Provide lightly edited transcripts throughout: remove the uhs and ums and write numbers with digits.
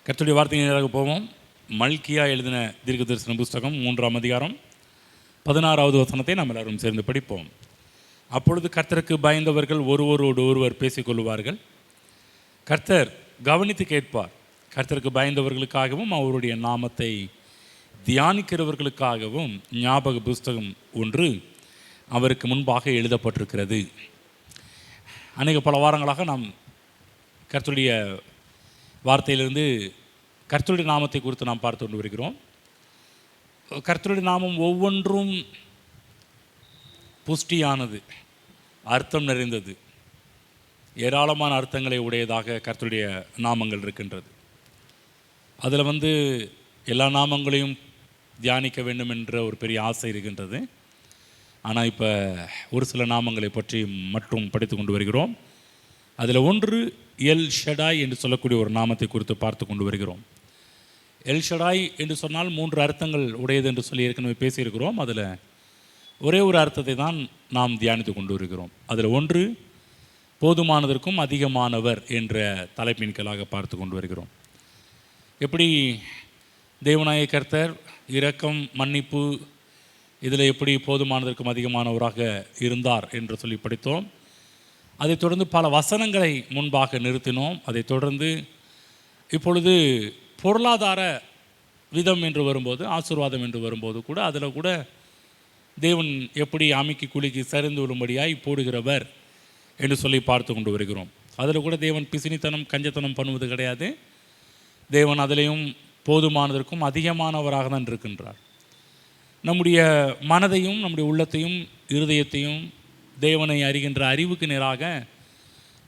கர்த்தருடைய வார்த்தைக்கு நேராக போவோம். மல்கியா எழுதின தீர்க்க தரிசன புஸ்தகம் 3ஆம் அதிகாரம் 16வது வசனத்தை நாம் எல்லாரும் சேர்ந்து படிப்போம். அப்பொழுது கர்த்தருக்கு பயந்தவர்கள் ஒருவரோடு ஒருவர் பேசிக்கொள்வார்கள். கர்த்தர் கவனித்து கேட்பார். கர்த்தருக்கு பயந்தவர்களுக்காகவும் அவருடைய நாமத்தை தியானிக்கிறவர்களுக்காகவும் ஞாபக புஸ்தகம் ஒன்று அவருக்கு முன்பாக எழுதப்பட்டிருக்கிறது. பல வாரங்களாக நாம் கர்த்தருடைய வார்த்தையிலிருந்து கர்த்தருடைய நாமத்தை குறித்து நாம் பார்த்து கொண்டு வருகிறோம். கர்த்தருடைய நாமம் ஒவ்வொன்றும் புஷ்டியானது, அர்த்தம் நிறைந்தது, ஏராளமான அர்த்தங்களை உடையதாக கர்த்தருடைய நாமங்கள் இருக்கின்றது. அதில் எல்லா நாமங்களையும் தியானிக்க வேண்டும் என்ற ஒரு பெரிய ஆசை இருக்கின்றது. ஆனால் இப்போ ஒரு சில நாமங்களை பற்றி மட்டும் படித்து கொண்டு வருகிறோம். அதில் ஒன்று எல் ஷடாய் என்று சொல்லக்கூடிய ஒரு நாமத்தை குறித்து பார்த்து கொண்டு வருகிறோம். எல் ஷடாய் என்று சொன்னால் 3 அர்த்தங்கள் உடையது என்று சொல்லி ஏற்கனவே பேசியிருக்கிறோம். அதில் ஒரே ஒரு அர்த்தத்தை தான் நாம் தியானித்து கொண்டு வருகிறோம். அதில் ஒன்று போதுமானதற்கும் அதிகமானவர் என்ற தலைப்பின் கீழாக பார்த்து கொண்டு வருகிறோம். எப்படி தேவனாய கர்த்தர் இரக்கம், மன்னிப்பு, இதில் எப்படி போதுமானதற்கும் அதிகமானவராக இருந்தார் என்று சொல்லி படித்தோம். அதைத் தொடர்ந்து பல வசனங்களை முன்பாக நிறுத்தினோம். அதைத் தொடர்ந்து இப்பொழுது பொருளாதார விதம் என்று வரும்போது, ஆசீர்வாதம் என்று வரும்போது கூட அதில் கூட தேவன் எப்படி அமுக்கி குலுக்கி சரிந்து விழும்படியாய் போடுகிறவர் என்று சொல்லி பார்த்து கொண்டு வருகிறோம். அதில் கூட தேவன் பிசினித்தனம், கஞ்சத்தனம் பண்ணுவது கிடையாது. தேவன் அதிலையும் போதுமானதற்கும் அதிகமானவராக தான் இருக்கின்றார். நம்முடைய மனதையும் நம்முடைய உள்ளத்தையும் இருதயத்தையும் தேவனை அறிகின்ற அறிவுக்கு நேராக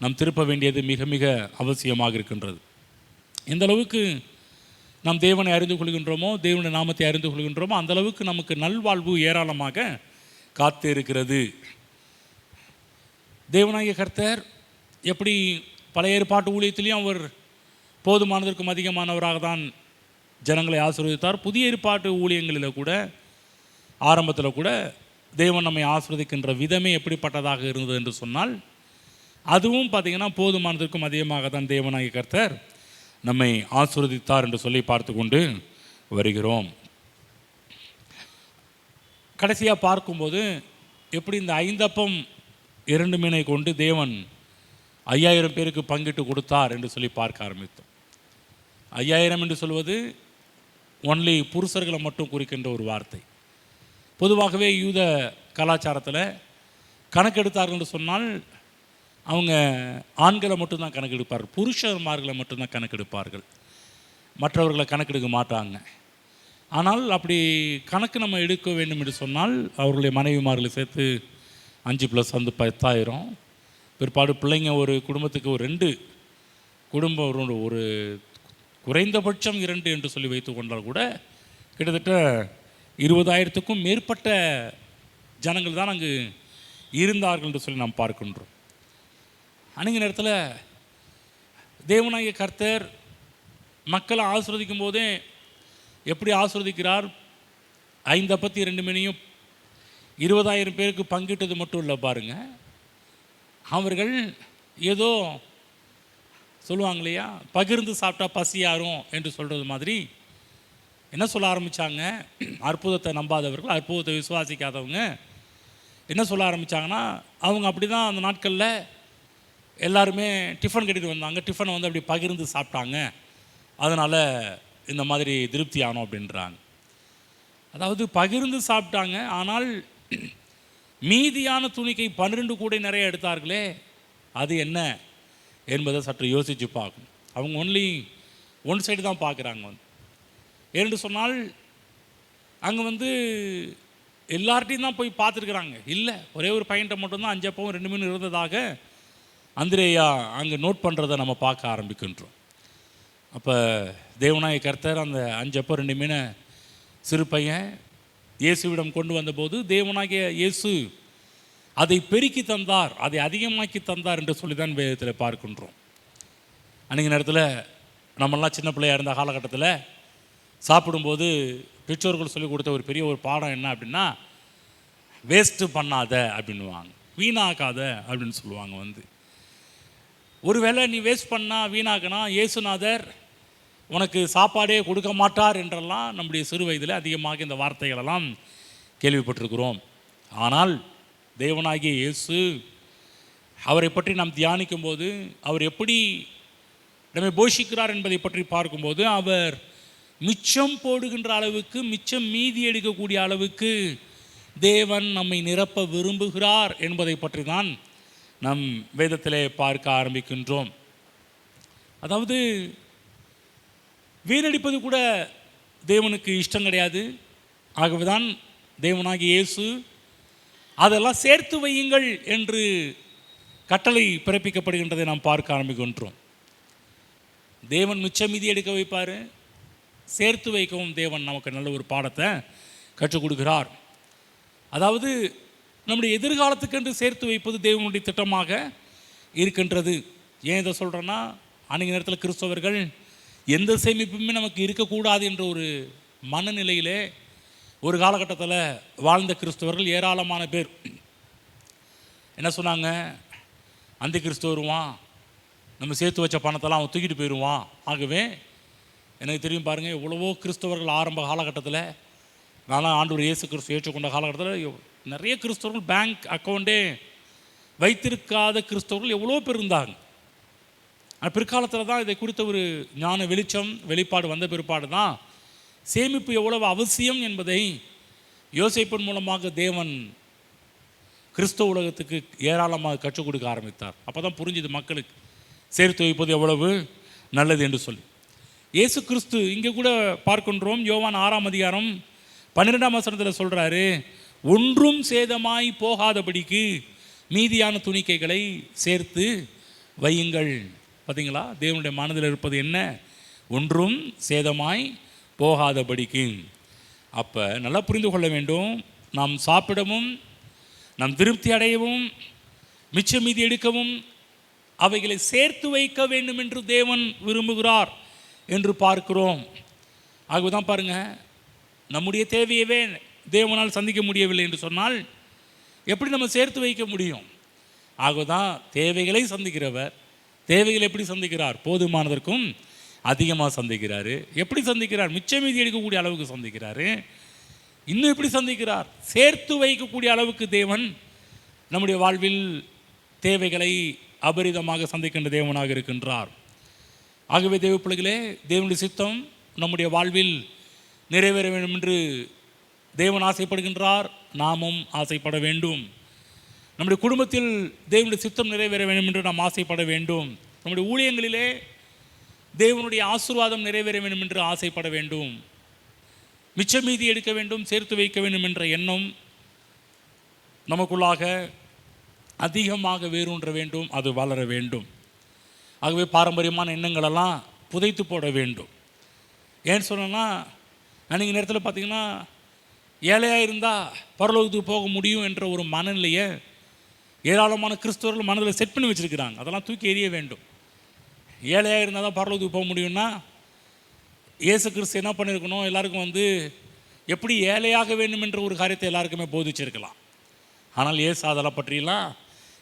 நாம் திருப்ப வேண்டியது மிக மிக அவசியமாக இருக்கின்றது. எந்த அளவுக்கு நாம் தேவனை அறிந்து கொள்கின்றோமோ, தேவனுடைய நாமத்தை அறிந்து கொள்கின்றோமோ, அந்த அளவுக்கு நமக்கு நல்வாழ்வு ஏராளமாக காத்து இருக்கிறது. தேவனாகிய கர்த்தர் எப்படி பழைய ஏற்பாட்டு ஊழியத்திலையும் அவர் போதுமானதற்கும் அதிகமானவராக தான் ஜனங்களை ஆசீர்வதித்தார். புதிய ஏற்பாட்டு ஊழியங்களில் கூட ஆரம்பத்தில் கூட தேவன் நம்மை ஆசீர்வதிக்கின்ற விதமே எப்படிப்பட்டதாக இருந்தது என்று சொன்னால், அதுவும் பார்த்திங்கன்னா போதுமானதற்கும் அதிகமாக தான் தேவனாகிய கர்த்தர் நம்மை ஆசீர்வதித்தார் என்று சொல்லி பார்த்து கொண்டு வருகிறோம். கடைசியாக பார்க்கும்போது எப்படி இந்த 5 அப்பம் 2 மீனை கொண்டு தேவன் 5000 பேருக்கு பங்கிட்டு கொடுத்தார் என்று சொல்லி பார்க்க ஆரம்பித்தோம். 5000 என்று சொல்வது ஒன்லி புருஷர்களை மட்டும் குறிக்கின்ற ஒரு வார்த்தை. பொதுவாகவே யூத கலாச்சாரத்தில் கணக்கெடுத்தார்கள் என்று சொன்னால் அவங்க ஆண்களை மட்டும்தான் கணக்கெடுப்பார்கள், புருஷர்மார்களை மட்டும்தான் கணக்கெடுப்பார்கள், மற்றவர்களை கணக்கெடுக்க மாட்டாங்க. ஆனால் அப்படி கணக்கு நம்ம எடுக்க வேண்டும் என்று சொன்னால் அவர்களுடைய மனைவிமார்களை சேர்த்து 5 + 10,000, பிற்பாடு பிள்ளைங்க ஒரு குடும்பத்துக்கு ஒரு 2 குடும்பம் ஒரு குறைந்தபட்சம் 2 என்று சொல்லி வைத்து கொண்டால் கூட கிட்டத்தட்ட 20,000க்கும் மேற்பட்ட ஜனங்கள் தான் அங்கு இருந்தார்கள் என்று சொல்லி நாம் பார்க்கின்றோம். அன்றைய நேரத்தில் தேவனாகிய கர்த்தர் மக்களை ஆசீர்வதிக்கும் போதே எப்படி ஆசீர்வதிக்கிறார்? 5 அப்பத்தையும் 2 மீனையும் 20,000 பேருக்கு பங்கிட்டது மட்டும் இல்லை பாருங்கள். அவர்கள் ஏதோ சொல்லுவாங்க இல்லையா, பகிர்ந்து சாப்பிட்டா பசியாரும் என்று சொல்கிறது மாதிரி என்ன சொல்ல ஆரம்பித்தாங்க? அற்புதத்தை நம்பாதவர்கள், அற்புதத்தை விசுவாசிக்காதவங்க என்ன சொல்ல ஆரம்பித்தாங்கன்னா, அவங்க அப்படி தான் அந்த நாட்களில் எல்லாருமே டிஃபன் கட்டிட்டு வந்தாங்க, டிஃபனை அப்படி பகிர்ந்து சாப்பிட்டாங்க, அதனால் இந்த மாதிரி திருப்தி ஆனோம் அப்படின்றாங்க. அதாவது பகிர்ந்து சாப்பிட்டாங்க, ஆனால் மீதியான துணிக்கை 12 கூடை நிறைய எடுத்தார்களே, அது என்ன என்பதை சற்று யோசித்து பார்க்கணும். அவங்க ஒன்லி ஒன் சைடு தான் பார்க்குறாங்க. ஏன்னு சொன்னால் அங்கே எல்லார்ட்டையும் தான் போய் பார்த்துருக்குறாங்க. இல்லை, ஒரே ஒரு பையன்கிட்ட மட்டும்தான் 5 அப்பவும் 2 மீன் இருந்ததாக அந்திரேயா அங்கே நோட் பண்ணுறதை நம்ம பார்க்க ஆரம்பிக்கின்றோம். அப்போ தேவனாய கர்த்தர் அந்த 5 அப்பம் 2 மீனை சிறு பையன் இயேசுவிடம் கொண்டு வந்தபோது தேவனாகிய இயேசு அதை பெருக்கி தந்தார், அதை அதிகமாக்கி தந்தார் என்று சொல்லி தான் வேதத்தில் பார்க்கின்றோம். அன்றைக்கி நேரத்தில் நம்மளாம் சின்ன பிள்ளையாக இருந்த காலகட்டத்தில் சாப்பிடும்போது பெற்றோர்கள் சொல்லிக் கொடுத்த ஒரு பெரிய ஒரு பாடம் என்ன அப்படின்னா, வேஸ்ட்டு பண்ணாத அப்படின்வாங்க, வீணாக்காத அப்படின்னு சொல்லுவாங்க. ஒருவேளை நீ வேஸ்ட் பண்ணால் வீணாக்கினா இயேசுநாதர் உனக்கு சாப்பாடே கொடுக்க மாட்டார் என்றெல்லாம் நம்முடைய சிறு வயதில் அதிகமாக இந்த வார்த்தைகளெல்லாம் கேள்விப்பட்டிருக்கிறோம். ஆனால் தேவனாகிய இயேசு அவரை பற்றி நாம் தியானிக்கும் போது அவர் எப்படி நம்மை போஷிக்கிறார் என்பதை பற்றி பார்க்கும்போது அவர் மிச்சம் போடுகின்ற அளவுக்கு, மிச்சம் மீதி எடுக்கக்கூடிய அளவுக்கு தேவன் நம்மை நிரப்ப விரும்புகிறார் என்பதை பற்றி தான் நம் வேதத்திலே பார்க்க ஆரம்பிக்கின்றோம். அதாவது வீணடிப்பது கூட தேவனுக்கு இஷ்டம் கிடையாது. ஆகவேதான் தேவனாகிய இயேசு அதெல்லாம் சேர்த்து வையுங்கள் என்று கட்டளை பிறப்பிக்கப்படுகின்றதை நாம் பார்க்க ஆரம்பிக்கின்றோம். தேவன் மிச்சம் மீதி எடுக்க வைப்பார், சேர்த்து வைக்கவும் தேவன் நமக்கு நல்ல ஒரு பாடத்தை கற்றுக் கொடுக்கிறார். அதாவது நம்முடைய எதிர்காலத்துக்கென்று சேர்த்து வைப்பது தேவனுடைய திட்டமாக இருக்கின்றது. ஏன் இதை சொல்கிறேன்னா, அன்றைய நேரத்தில் கிறிஸ்தவர்கள் எந்த சேமிப்புமே நமக்கு இருக்கக்கூடாது என்ற ஒரு மனநிலையிலே ஒரு காலகட்டத்தில் வாழ்ந்த கிறிஸ்தவர்கள் ஏராளமான பேர் என்ன சொன்னாங்க, அந்த கிறிஸ்து வருவான், நம்ம சேர்த்து வச்ச பணத்தெல்லாம் அவன் தூக்கிட்டு போயிடுவான். ஆகவே எனக்கு தெரியும் பாருங்கள், எவ்வளவோ கிறிஸ்தவர்கள் ஆரம்ப காலகட்டத்தில், நான்லாம் ஆண்டவர் இயேசு கிறிஸ்து ஏற்றுக்கொண்ட காலகட்டத்தில் நிறைய கிறிஸ்தவர்கள் பேங்க் அக்கௌண்ட்டே வைத்திருக்காத கிறிஸ்தவர்கள் எவ்வளோ பேர் இருந்தாங்க. ஆனால் பிற்காலத்தில் தான் இதை குறித்த ஒரு ஞான வெளிச்சம் வெளிப்பாடு வந்த பிற்பாடு தான் சேமிப்பு எவ்வளவு அவசியம் என்பதை யோசேப்பின் மூலமாக தேவன் கிறிஸ்தவ உலகத்துக்கு ஏராளமாக கற்றுக் கொடுக்க ஆரம்பித்தார். அப்போ தான் புரிஞ்சுது மக்களுக்கு சேர்த்து வைப்பது எவ்வளவு நல்லது என்று சொல்லி. இயேசு கிறிஸ்து இங்கே கூட பார்க்கின்றோம். யோவான் 6ஆம் அதிகாரம் 12ஆம் வசனத்தில் சொல்கிறாரு, ஒன்றும் சேதமாய் போகாதபடிக்கு மீதியான துணிக்கைகளை சேர்த்து வையுங்கள். பார்த்தீங்களா, தேவனுடைய மனதில் இருப்பது என்ன? ஒன்றும் சேதமாய் போகாதபடிக்கு. அப்போ நல்லா புரிந்து கொள்ள வேண்டும், நாம் சாப்பிடவும், நாம் திருப்தி அடையவும், மிச்ச மீதி எடுக்கவும், அவைகளை சேர்த்து வைக்க வேண்டும் என்று தேவன் விரும்புகிறார் என்று பார்க்கிறோம். ஆகவே தான் பாருங்கள், நம்முடைய தேவையவே தேவனால் சந்திக்க முடியவில்லை என்று சொன்னால் எப்படி நம்ம சேர்த்து வைக்க முடியும்? ஆகவே தான் தேவைகளை சந்திக்கிறவர் தேவைகளை எப்படி சந்திக்கிறார்? போதுமானதற்கும் அதிகமாக சந்திக்கிறார். எப்படி சந்திக்கிறார்? மிச்ச மீதி எடுக்கக்கூடிய அளவுக்கு சந்திக்கிறார். இன்னும் எப்படி சந்திக்கிறார்? சேர்த்து வைக்கக்கூடிய அளவுக்கு தேவன் நம்முடைய வாழ்வில் தேவைகளை அபரிதமாக சந்திக்கின்ற தேவனாக இருக்கின்றார். ஆகவே தேவ பிள்ளைகளே, தேவனுடைய சித்தம் நம்முடைய வாழ்வில் நிறைவேற வேண்டும் என்று தேவன் ஆசைப்படுகின்றார். நாமும் ஆசைப்பட வேண்டும். நம்முடைய குடும்பத்தில் தேவனுடைய சித்தம் நிறைவேற வேண்டும் என்று நாம் ஆசைப்பட வேண்டும். நம்முடைய ஊழியங்களிலே தேவனுடைய ஆசீர்வாதம் நிறைவேற வேண்டும் என்று ஆசைப்பட வேண்டும். மிச்ச மீதி எடுக்க வேண்டும், சேர்த்து வைக்க வேண்டும் என்ற எண்ணம் நமக்குள்ளாக அதிகமாக வேரூன்ற வேண்டும், அது வளர வேண்டும். ஆகவே பாரம்பரியமான எண்ணங்களெல்லாம் புதைத்து போட வேண்டும். ஏன்னு சொன்னோன்னா, அன்றைக்கி நேரத்தில் பார்த்திங்கன்னா ஏழையாக இருந்தால் பரலோகத்துக்கு போக முடியும் என்ற ஒரு மனநிலையை ஏராளமான கிறிஸ்தவர்கள் மனதில் செட் பண்ணி வச்சுருக்கிறாங்க. அதெல்லாம் தூக்கி எறிய வேண்டும். ஏழையாக இருந்தால் தான் பரலோகத்துக்கு போக முடியும்னா, இயேசு கிறிஸ்து என்ன பண்ணியிருக்கணும், எல்லாருக்கும் எப்படி ஏழையாக வேண்டும் என்ற ஒரு காரியத்தை எல்லாருக்குமே போதிச்சிருக்கலாம். ஆனால் இயேசு அதெல்லாம் பற்றியெல்லாம்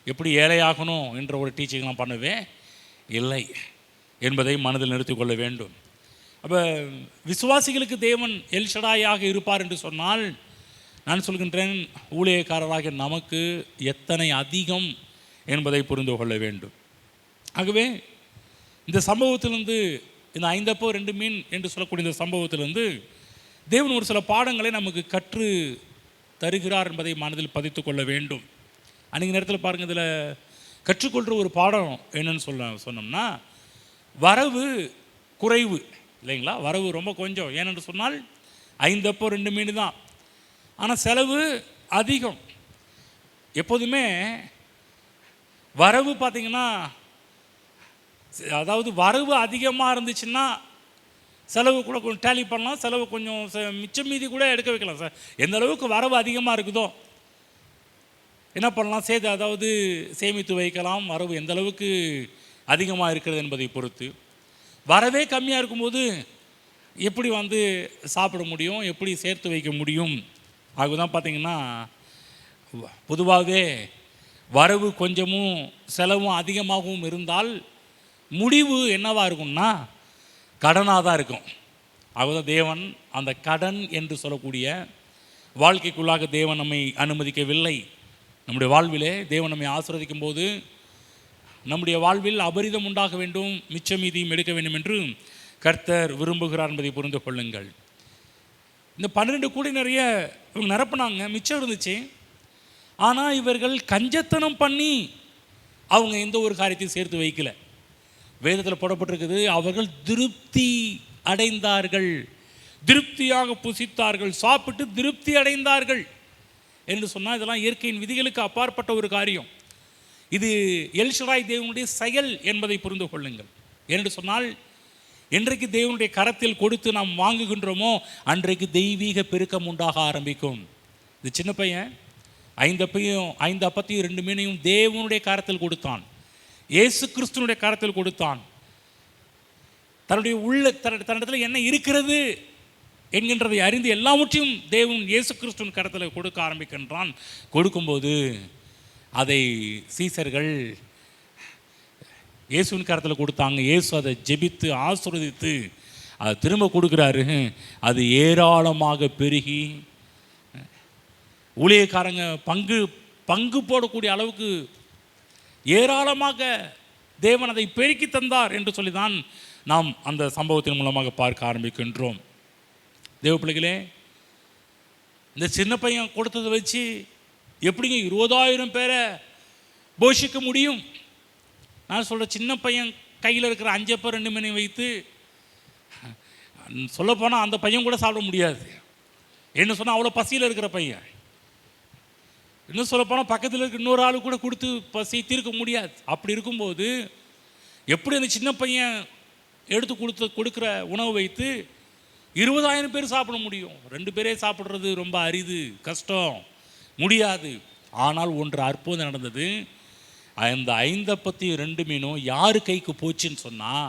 எப்படி ஏழையாகணும் என்ற ஒரு டீச்சிங்லாம் பண்ணவே இல்லை என்பதை மனதில் நிறுத்திக்கொள்ள வேண்டும். அப்போ விசுவாசிகளுக்கு தேவன் எல்ஷடாயாக இருப்பார் என்று சொன்னால், நான் சொல்கின்றேன், ஊழியக்காரராக நமக்கு எத்தனை அதிகம் என்பதை புரிந்து கொள்ள வேண்டும். ஆகவே இந்த சம்பவத்திலிருந்து, இந்த 5 அப்போ 2 மீன் என்று சொல்லக்கூடிய இந்த சம்பவத்திலிருந்து தேவன் ஒரு சில பாடங்களை நமக்கு கற்று தருகிறார் என்பதை மனதில் பதித்து கொள்ள வேண்டும். அன்றைக்கி நேரத்தில் பாருங்கள், இதில் கற்றுக்கொள்கிற ஒரு பாடம் என்னன்னு சொன்னோம்னா, வரவு குறைவு இல்லைங்களா? வரவு ரொம்ப கொஞ்சம். ஏனென்று சொன்னால் 5 அப்போ 2 மீன் தான், ஆனால் செலவு அதிகம். எப்போதுமே வரவு பார்த்திங்கன்னா, அதாவது வரவு அதிகமாக இருந்துச்சுன்னா செலவு கூட கொஞ்சம் டேலி பண்ணலாம், செலவு கொஞ்சம் மிச்சம் மீதி கூட எடுக்க வைக்கலாம். சார், எந்த அளவுக்கு வரவு அதிகமாக இருக்குதோ என்ன பண்ணலாம், அதாவது சேமித்து வைக்கலாம். வரவு எந்த அளவுக்கு அதிகமாக இருக்கிறது என்பதை பொறுத்து. வரவே கம்மியாக இருக்கும்போது எப்படி சாப்பிட முடியும், எப்படி சேர்த்து வைக்க முடியும்? ஆகதான் பார்த்திங்கன்னா, பொதுவாகவே வரவு கொஞ்சமும் செலவும் அதிகமாகவும் இருந்தால் முடிவு என்னவாக இருக்கும்னா, கடனாக தான் இருக்கும். ஆகதான் தேவன் அந்த கடன் என்று சொல்லக்கூடிய வாழ்க்கைக்குள்ளாக தேவன் நம்மை அனுமதிக்கவில்லை. நம்முடைய வாழ்விலே தேவன் நம்மை ஆசீர்வதிக்கும் போது நம்முடைய வாழ்வில் அபரிதம் உண்டாக வேண்டும், மிச்ச மீதியும் எடுக்க வேண்டும் என்று கர்த்தர் விரும்புகிறார் என்பதை புரிந்து கொள்ளுங்கள். இந்த 12 கோடி நிறைய இவங்க நிரப்புனாங்க, மிச்சம் இருந்துச்சு. ஆனால் இவர்கள் கஞ்சத்தனம் பண்ணி அவங்க எந்த ஒரு காரியத்தையும் சேர்த்து வைக்கல. வேதத்தில் போடப்பட்டிருக்குது, அவர்கள் திருப்தி அடைந்தார்கள், திருப்தியாக புசித்தார்கள், சாப்பிட்டு திருப்தி அடைந்தார்கள் என்று சொன்னால் இதெல்லாம் இயற்கையின் விதிகளுக்கு அப்பாற்பட்ட ஒரு காரியம். இது எல்ஷடாய் தேவனுடைய செயல் என்பதை புரிந்து கொள்ளுங்கள். என்று சொன்னால் என்றைக்கு தேவனுடைய கரத்தில் கொடுத்து நாம் வாங்குகின்றோமோ அன்றைக்கு தெய்வீக பெருக்கம் உண்டாக ஆரம்பிக்கும். இந்த சின்ன பையன் 5 அப்பத்தையும் 2 மீனையும் தேவனுடைய கரத்தில் கொடுத்தான், இயேசு கிறிஸ்துனுடைய கரத்தில் கொடுத்தான். தன்னுடைய தன்னிடத்தில் என்ன இருக்கிறது என்கின்றதை அறிந்து எல்லாவற்றையும் தேவன் இயேசு கிறிஸ்துவின் கரத்தில் கொடுக்க ஆரம்பிக்கின்றான். கொடுக்கும்போது அதை சீசர்கள் இயேசுவின் கரத்தில் கொடுத்தாங்க. இயேசு அதை ஜெபித்து ஆசீர்வதித்து அதை திரும்ப கொடுக்குறாரு. அது ஏராளமாக பெருகி ஊழியக்காரங்க பங்கு போடக்கூடிய அளவுக்கு ஏராளமாக தேவன் அதை பெருக்கி தந்தார் என்று சொல்லி தான் நாம் அந்த சம்பவத்தின் மூலமாக பார்க்க ஆரம்பிக்கின்றோம். தேவ பிள்ளைகளே, இந்த சின்ன பையன் கொடுத்ததை வச்சு எப்படிங்க 20,000 பேரை போஷிக்க முடியும்? நான் சொல்கிற சின்ன பையன் கையில் இருக்கிற 5 அப்பம் 2 மீனை வைத்து சொல்லப்போனால் அந்த பையன் கூட சாப்பிட முடியாது. என்ன சொன்னால் அவ்வளோ பசியில் இருக்கிற பையன். இன்னும் சொல்லப்போனால் பக்கத்தில் இருக்க இன்னொரு ஆளு கூட கொடுத்து பசி தீர்க்க முடியாது. அப்படி இருக்கும்போது எப்படி அந்த சின்ன பையன் எடுத்து கொடுக்குற உணவு வைத்து 20,000 பேர் சாப்பிட முடியும்? 2 பேரே சாப்பிட்றது ரொம்ப அரிது, கஷ்டம், முடியாது. ஆனால் ஒன்று அற்புதம் நடந்தது. அந்த 5 அப்பத்தையும் 2 மீனும் யார் கைக்கு போச்சுன்னு சொன்னால்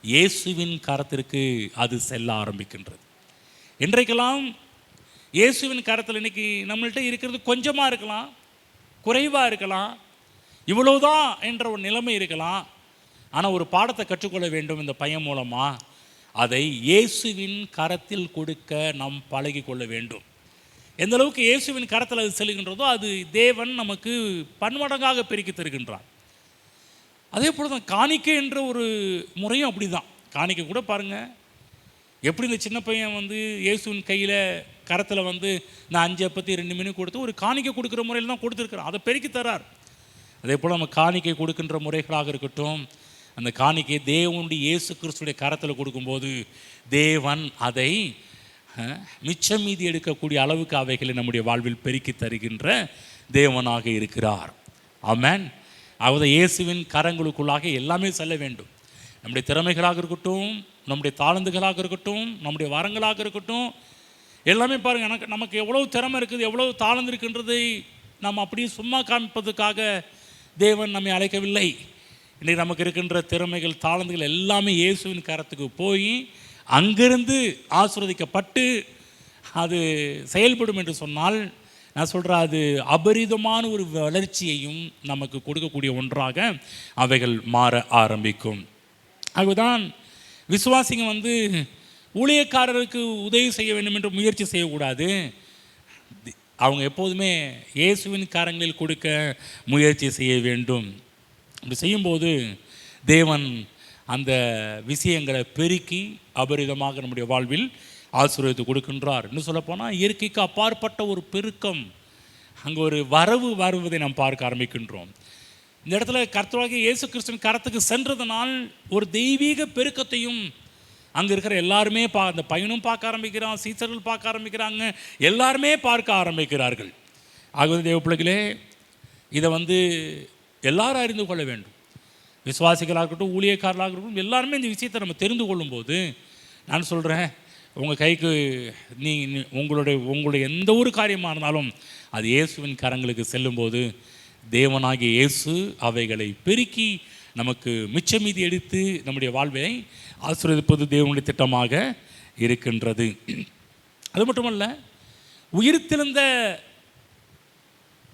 இயேசுவின் கரத்திற்கு அது செல்ல ஆரம்பிக்கின்றது. இன்றைக்கெல்லாம் இயேசுவின் கரத்தில் இன்றைக்கி நம்மள்கிட்ட இருக்கிறது கொஞ்சமாக இருக்கலாம், குறைவாக இருக்கலாம், இவ்வளவுதான் என்ற ஒரு நிலைமை இருக்கலாம். ஆனால் ஒரு பாடத்தை கற்றுக்கொள்ள வேண்டும் இந்த பையன் மூலமாக. அதை இயேசுவின் கரத்தில் கொடுக்க நாம் பழகி கொள்ள வேண்டும். எந்த அளவுக்கு இயேசுவின் கரத்தில் அது செல்கின்றதோ அது தேவன் நமக்கு பன்மடங்காக பெருக்கி தருகின்றார். அதே போல் தான் காணிக்கை என்ற ஒரு முறையும் அப்படி தான். காணிக்கை கூட பாருங்கள், எப்படி இந்த சின்ன பையன் இயேசுவின் கையில் கரத்தில் நான் 5 அப்பத்தையும் 2 மீனையும் கொடுத்து ஒரு காணிக்கை கொடுக்குற முறையில் தான் கொடுத்துருக்குறான், அதை பெருக்கி தரார். அதே போல் நம்ம காணிக்கை கொடுக்கின்ற முறைகளாக இருக்கட்டும், அந்த காணிக்கை தேவனுடைய இயேசு கிறிஸ்துடைய கரத்தில் கொடுக்கும்போது தேவன் அதை மிச்சம் மீதி எடுக்கக்கூடிய அளவுக்கு அவைகளை நம்முடைய வாழ்வில் பெருக்கி தருகின்ற தேவனாக இருக்கிறார். ஆமென். அதாவது இயேசுவின் கரங்களுக்குள்ளாக எல்லாமே செல்ல வேண்டும். நம்முடைய திறமைகளாக இருக்கட்டும், நம்முடைய தாளந்துகளாக இருக்கட்டும், நம்முடைய வரங்களாக இருக்கட்டும், எல்லாமே பாருங்கள். நமக்கு எவ்வளோ திறமை இருக்குது, எவ்வளோ தாளந்து இருக்குன்றதை நாம் அப்படியே சும்மா காமிப்பதற்காக தேவன் நம்மை அழைக்கவில்லை. இன்றைக்கு நமக்கு இருக்கின்ற திறமைகள், தாளந்துகள் எல்லாமே இயேசுவின் கரத்துக்கு போய் அங்கிருந்து ஆசீர்வதிக்கப்பட்டு அது செயல்படும் என்று சொன்னால் நான் சொல்கிறேன், அது அபரிதமான ஒரு வளர்ச்சியையும் நமக்கு கொடுக்கக்கூடிய ஒன்றாக அவைகள் மாற ஆரம்பிக்கும். அதுதான் விசுவாசிங்க ஊழியக்காரருக்கு உதவி செய்ய வேண்டும் என்று முயற்சி செய்யக்கூடாது. அவங்க எப்போதுமே இயேசுவின் கரங்களில் கொடுக்க முயற்சி செய்ய வேண்டும். அப்படி செய்யும்போது தேவன் அந்த விஷயங்களை பெருக்கி அபரிதமாக நம்முடைய வாழ்வில் ஆசீர்வாதத்தை கொடுக்கின்றார். இன்னும் சொல்லப்போனால் இயற்கைக்கு அப்பாற்பட்ட ஒரு பெருக்கம், அங்கே ஒரு வரவு வருவதை நாம் பார்க்க ஆரம்பிக்கின்றோம். இந்த இடத்துல கர்த்தராகிய இயேசு கிறிஸ்துவின் கரத்துக்கு சென்றதனால் ஒரு தெய்வீக பெருக்கத்தையும் அங்கே இருக்கிற எல்லாருமே அந்த பையனும் பார்க்க ஆரம்பிக்கிறான், சீசர்கள் பார்க்க ஆரம்பிக்கிறாங்க, எல்லாருமே பார்க்க ஆரம்பிக்கிறார்கள். ஆகவே தேவ பிள்ளைகளே, இதை எல்லாரும் அறிந்து கொள்ள வேண்டும். விசுவாசிகளாக இருக்கட்டும், ஊழியக்காரர்களாக இருக்கட்டும், எல்லாருமே இந்த விஷயத்தை நம்ம தெரிந்து கொள்ளும்போது நான் சொல்கிறேன், உங்கள் கைக்கு உங்களுடைய எந்த ஒரு காரியமாக இருந்தாலும் அது இயேசுவின் கரங்களுக்கு செல்லும்போது தேவனாகிய இயேசு அவைகளை பெருக்கி நமக்கு மிச்ச மீதி எடுத்து நம்முடைய வாழ்வை ஆசீர்வதிப்பது தேவனுடைய திட்டமாக இருக்கின்றது. அது மட்டுமல்ல, உயிர்த்தெழுந்த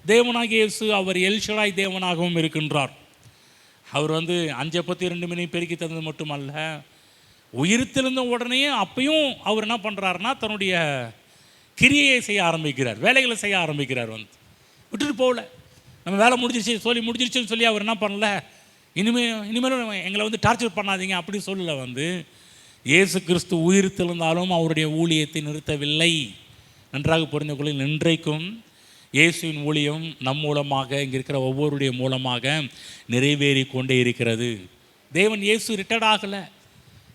தேவனாகிய இயேசு அவர் எல்ஷடாய் தேவனாகவும் இருக்கின்றார். அவர் 5 அப்பத்தையும் 2 மீனையும் பெருக்கி தந்தது மட்டுமல்ல, உயிர்த்தெழுந்த உடனே அப்பயும் அவர் என்ன பண்ணுறாருன்னா தன்னுடைய கிரியையை செய்ய ஆரம்பிக்கிறார், வேலைகளை செய்ய ஆரம்பிக்கிறார். விட்டுட்டு போகல. நம்ம வேலை முடிஞ்சிருச்சுன்னு சொல்லி அவர் என்ன பண்ணல, இனிமேலும் எங்களை டார்ச்சர் பண்ணாதீங்க அப்படி சொல்லலை. இயேசு கிறிஸ்து உயிர்த்தெழுந்தாலும் அவருடைய ஊழியத்தை நிறுத்தவில்லை. நன்றாக புரிந்து கொள்ள, இன்றைக்கும் இயேசுவின் ஊழியம் நம் மூலமாக, இங்கே இருக்கிற ஒவ்வொருடைய மூலமாக நிறைவேறி கொண்டே இருக்கிறது. தேவன் இயேசு ரிட்டையர்ட் ஆகலை,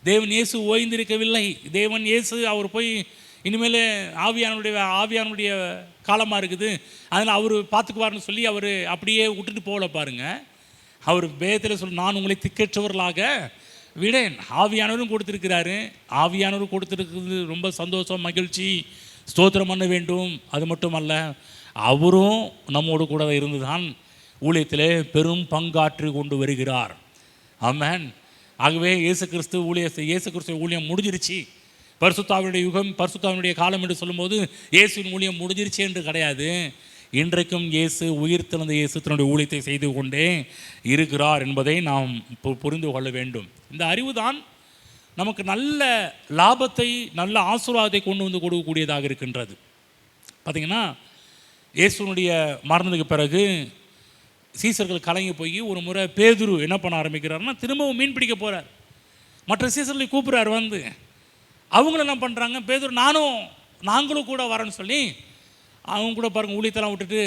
தேவன் இயேசு ஓய்ந்திருக்கவில்லை. தேவன் இயேசு அவர் போய் இனிமேல் ஆவியானுடைய காலமாக இருக்குது, அதில் அவர் பார்த்துக்குவார்னு சொல்லி அவர் அப்படியே விட்டுட்டு போகல. பாருங்கள், அவர் வேதத்தில் சொல்லி நான் உங்களை திக்கற்றவர்களாக விடேன். ஆவியானவரும் கொடுத்துருக்கிறாரு. ஆவியானவரும் கொடுத்துருக்குறது ரொம்ப சந்தோஷம், மகிழ்ச்சி, ஸ்தோத்திரம் பண்ண வேண்டும். அது மட்டுமல்ல, அவரும் நம்மோடு கூட இருந்து தான் ஊழியத்திலே பெரும் பங்காற்றி கொண்டு வருகிறார். ஆமென். ஆகவே இயேசு கிறிஸ்து ஊழியம் முடிஞ்சிருச்சு, பரிசுத்தாவினுடைய யுகம், பரிசுத்தாவினுடைய காலம் என்று சொல்லும்போது இயேசுவின் ஊழியம் முடிஞ்சிருச்சு என்று கிடையாது. இன்றைக்கும் இயேசு உயிர்த்தெழுந்த இயேசு தன்னுடைய ஊழியத்தை செய்து கொண்டே இருக்கிறார் என்பதை நாம் புரிந்து கொள்ள வேண்டும். இந்த அறிவு தான் நமக்கு நல்ல லாபத்தை, நல்ல ஆசீர்வாதத்தை கொண்டு வந்து கொடுக்கக்கூடியதாக இருக்கின்றது. பார்த்திங்கன்னா, இயேசுனுடைய மரணத்துக்கு பிறகு சீசர்கள் கலங்கி போய் ஒரு முறை பேதுரு என்ன பண்ண ஆரம்பிக்கிறாருன்னா திரும்பவும் மீன் பிடிக்க போகிறார். மற்ற சீசர்களை கூப்பிட்றாரு. அவங்கள என்ன பண்ணுறாங்க, பேதுரு நாங்களும் கூட வரேன்னு சொல்லி அவங்க கூட பாருங்கள் ஊழியத்தெல்லாம் விட்டுட்டு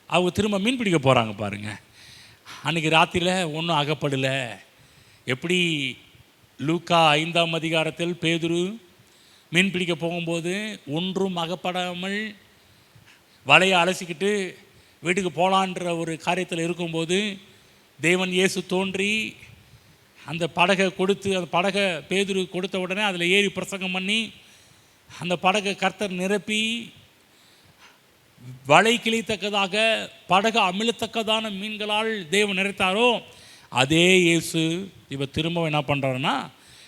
அவங்க திரும்ப மீன் பிடிக்க போகிறாங்க. பாருங்கள், அன்றைக்கி ராத்திரியில் ஒன்றும் அகப்படலை. எப்படி லூக்கா 5ஆம் அதிகாரத்தில் பேதுரு மீன் பிடிக்க போகும்போது ஒன்றும் அகப்படாமல் வலையை அலசிக்கிட்டு வீட்டுக்கு போகலான்ற ஒரு காரியத்தில் இருக்கும்போது தேவன் இயேசு தோன்றி அந்த படகை கொடுத்து, அந்த படகை பேதுரு கொடுத்த உடனே அதில் ஏறி பிரசங்கம் பண்ணி அந்த படகை கர்த்தர் நிரப்பி வலை கிழித்தக்கதாக படகு அமிழத்தக்கதான மீன்களால் தேவன் நிறைத்தாரோ அதே இயேசு இப்போ திரும்ப என்ன பண்ணுறாருன்னா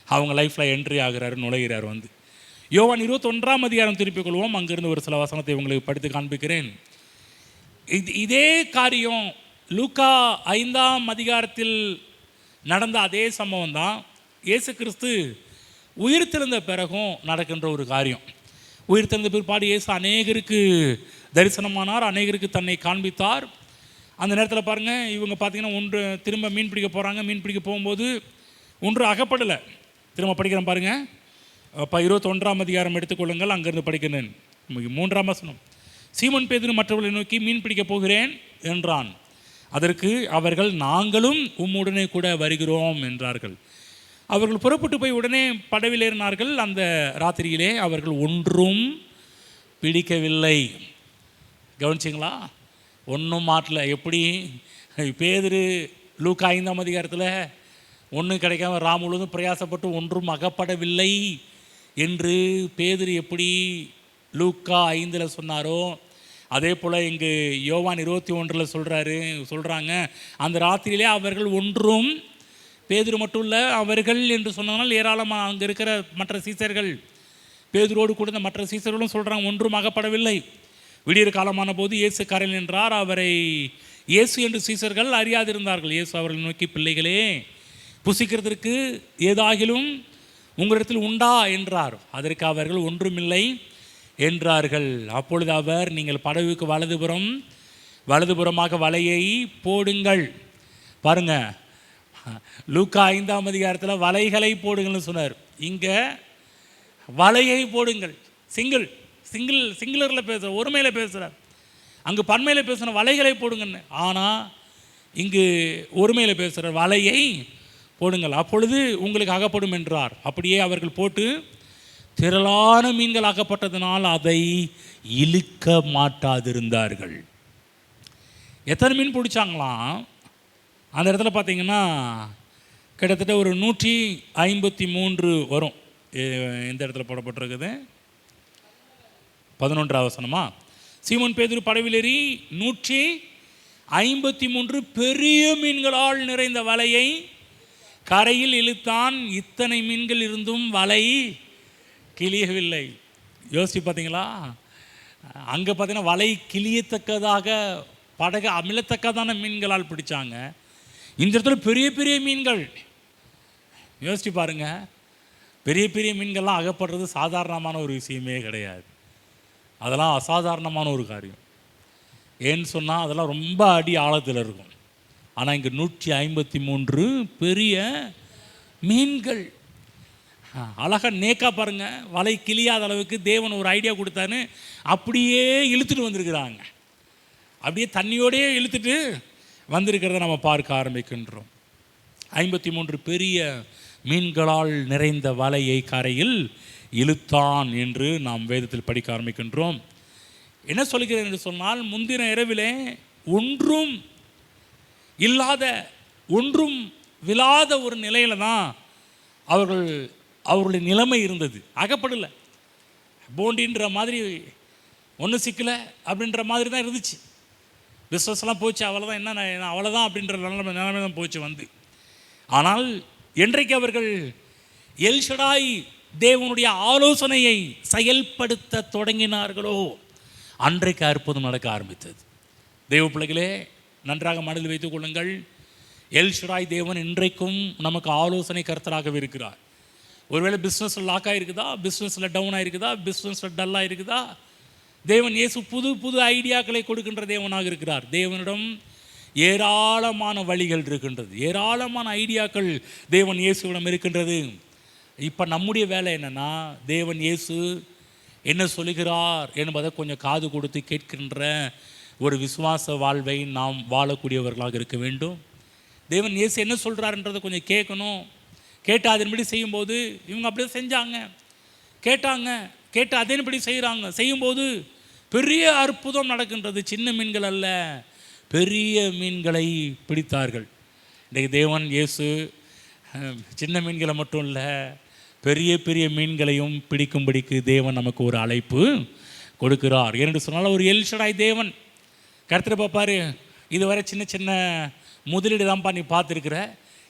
அவங்க லைஃப்பில் என்ட்ரி ஆகிறாரு, நுழைகிறார். யோவான் 21ஆம் அதிகாரம் திருப்பிக் கொள்வோம். அங்கிருந்து ஒரு சில வசனத்தை உங்களுக்கு படித்து காண்பிக்கிறேன். இதே காரியம் லூக்கா 5ஆம் அதிகாரத்தில் நடந்த அதே சம்பவம் தான் இயேசு கிறிஸ்து உயிர்த்தெழுந்த பிறகும் நடக்கின்ற ஒரு காரியம். உயிர்த்தெழுந்த பிற்பாடு இயேசு அநேகருக்கு தரிசனமானார், அநேகருக்கு தன்னை காண்பித்தார். அந்த நேரத்தில் பாருங்கள், இவங்க பார்த்திங்கன்னா ஒன்று திரும்ப மீன் பிடிக்க போகிறாங்க. மீன் பிடிக்க போகும்போது ஒன்று அகப்படலை. திரும்ப படிக்கிறேன் பாருங்கள். 21ஆம் அதிகாரம் எடுத்துக்கொள்ளுங்கள், அங்கேருந்து படிக்கிறேன். 3ஆம் வசனம். சீமோன் பேதுரு மற்றவர்களை நோக்கி மீன் பிடிக்க போகிறேன் என்றான். அதற்கு அவர்கள் நாங்களும் உம்முடனே கூட வருகிறோம் என்றார்கள். அவர்கள் புறப்பட்டு போய் உடனே படவில் ஏறினார்கள். அந்த ராத்திரியிலே அவர்கள் ஒன்றும் பிடிக்கவில்லை. கவனிச்சிங்களா? ஒன்றும் மாட்டல. எப்படி பேதுரு லூக்கா 5ஆம் அதிகாரத்தில் ஒன்றும் கிடைக்காம முழுவதும் பிரயாசப்பட்டு ஒன்றும் அகப்படவில்லை என்று பேதுரு எப்படி லூக்கா 5 சொன்னாரோ அதே போல் இங்கு யோவான் 21 சொல்கிறாங்க. அந்த ராத்திரியிலே அவர்கள் ஒன்றும், பேதுரு மட்டும் இல்லை அவர்கள் என்று சொன்னதுனால் ஏராளமாக அங்கே இருக்கிற மற்ற சீசர்கள், பேதுரோடு கூட மற்ற சீசர்களும் சொல்கிறாங்க ஒன்றும் அகப்படவில்லை. விடியற் காலமான போது இயேசு கரையில் நின்றார். அவரை இயேசு என்று சீசர்கள் அறியாதிருந்தார்கள். இயேசு அவர்களை நோக்கி, பிள்ளைகளே, புசிக்கிறதற்கு ஏதாகிலும் உங்களிடத்தில் உண்டா என்றார். அதற்கு அவர்கள் ஒன்றுமில்லை என்றார்கள். அப்பொழுது அவர், நீங்கள் படகுக்கு வலதுபுறமாக வலையை போடுங்கள். பாருங்க, லூக்கா 5ஆம் அதிகாரத்தில் வலைகளை போடுங்கள்னு சொன்னார். இங்கே வலையை போடுங்கள். சிங்கிளரில் பேசுகிறார், ஒருமையில் பேசுகிறார். அங்கு பன்மையில் பேசுகிற வலைகளை போடுங்கன்னு. ஆனால் இங்கு ஒருமையில் பேசுகிறார், வலையை போடுங்கள், அப்பொழுது உங்களுக்கு அகப்படும் என்றார். அப்படியே அவர்கள் போட்டு திரளான மீன்கள் அகப்பட்டதனால் அதை இழுக்க மாட்டாதிருந்தார்கள். எத்தனை மீன் பிடிச்சாங்களாம்? அந்த இடத்துல பார்த்தீங்கன்னா கிட்டத்தட்ட ஒரு 153 வரும். எந்த இடத்துல போடப்பட்டிருக்குது? 11ஆம் வசனமா? சீமோன் பேதுரு படவிலேறி 153 பெரிய மீன்களால் நிறைந்த வலையை கரையில் இழுத்தான். இத்தனை மீன்கள் இருந்தும் வலை கிளியவில்லை. யோசிச்சு பார்த்தீங்களா? அங்கே பார்த்தீங்கன்னா வலை கிளியத்தக்கதாக, படகு அமிழத்தக்கதான மீன்களால் பிடிச்சாங்க. இந்த இடத்துல பெரிய பெரிய மீன்கள். யோசிச்சு பாருங்க. பெரிய பெரிய மீன்கள்லாம் அகப்படுறது சாதாரணமான ஒரு விஷயமே கிடையாது. அதெல்லாம் அசாதாரணமான ஒரு காரியம். ஏன்னு சொன்னால் அதெல்லாம் ரொம்ப அடி ஆழத்தில் இருக்கும். ஆனால் இங்கே 153 பெரிய மீன்கள். அழகாக நேக்கா பாருங்கள், வலை கிளியாத அளவுக்கு தேவன் ஒரு ஐடியா கொடுத்தான்னு அப்படியே இழுத்துட்டு வந்திருக்கிறாங்க. அப்படியே தண்ணியோடையே இழுத்துட்டு வந்திருக்கிறத நம்ம பார்க்க ஆரம்பிக்கின்றோம். 53 பெரிய மீன்களால் நிறைந்த வலையை கரையில் இழுத்தான் என்று நாம் வேதத்தில் படிக்க ஆரம்பிக்கின்றோம். என்ன சொல்கிறேன் என்று சொன்னால், முந்தின இரவிலே ஒன்றும் இல்லாத, ஒன்றும் விழாத ஒரு நிலையில தான் அவர்களுடைய நிலைமை இருந்தது. அகப்படலை, போண்டின்ற மாதிரி ஒன்றும் சிக்கலை அப்படின்ற மாதிரி தான் இருந்துச்சு. பிஸ்னஸ்லாம் போச்சு, அவ்வளோதான், என்ன அவ்வளோதான் அப்படின்ற நிலைமை தான் போச்சு வந்து. ஆனால் என்றைக்கு அவர்கள் எல்ஷடாய் தேவனுடைய ஆலோசனையை செயல்படுத்த தொடங்கினார்களோ அன்றைக்கு அற்புதம் நடக்க ஆரம்பித்தது. தேவ பிள்ளைகளே, நன்றாக மனதில் வைத்துக் கொள்ளுங்கள். எல்ஷடாய் தேவன் இன்றைக்கும் நமக்கு ஆலோசனை கர்த்தராகவே இருக்கிறார். ஒருவேளை பிஸ்னஸில் லாக் ஆகிருக்குதா, பிஸ்னஸில் டவுன் ஆகிருக்குதா, பிஸ்னஸில் டல்லாக இருக்குதா, தேவன் இயேசு புது புது ஐடியாக்களை கொடுக்கின்ற தேவனாக இருக்கிறார். தேவனிடம் ஏராளமான வழிகள் இருக்கின்றது, ஏராளமான ஐடியாக்கள் தேவன் இயேசுவிடம் இருக்கின்றது. இப்போ நம்முடைய வேலை என்னென்னா, தேவன் இயேசு என்ன சொல்லுகிறார் என்பதை கொஞ்சம் காது கொடுத்து கேட்கின்ற ஒரு விசுவாச வாழ்வை நாம் வாழக்கூடியவர்களாக இருக்க வேண்டும். தேவன் இயேசு என்ன சொல்கிறாருன்றதை கொஞ்சம் கேட்கணும். கேட்டால் அதன்படி செய்யும்போது, இவங்க அப்படியே செஞ்சாங்க, கேட்டு அதன்படி செய்யும்போது பெரிய அற்புதம் நடக்கின்றது. சின்ன மீன்கள் அல்ல, பெரிய மீன்களை பிடித்தார்கள். இன்றைக்கு தேவன் இயேசு சின்ன மீன்களை மட்டும் இல்லை, பெரிய பெரிய மீன்களையும் பிடிக்கும்படிக்கு தேவன் நமக்கு ஒரு அழைப்பு கொடுக்கிறார். ஏனென்று சொன்னால், ஒரு எல்ஷடாய் தேவன் கர்த்தர் பார்ப்பார், இதுவரை சின்ன சின்ன முதலீடு தான்ப்பா நீ பார்த்துருக்குற,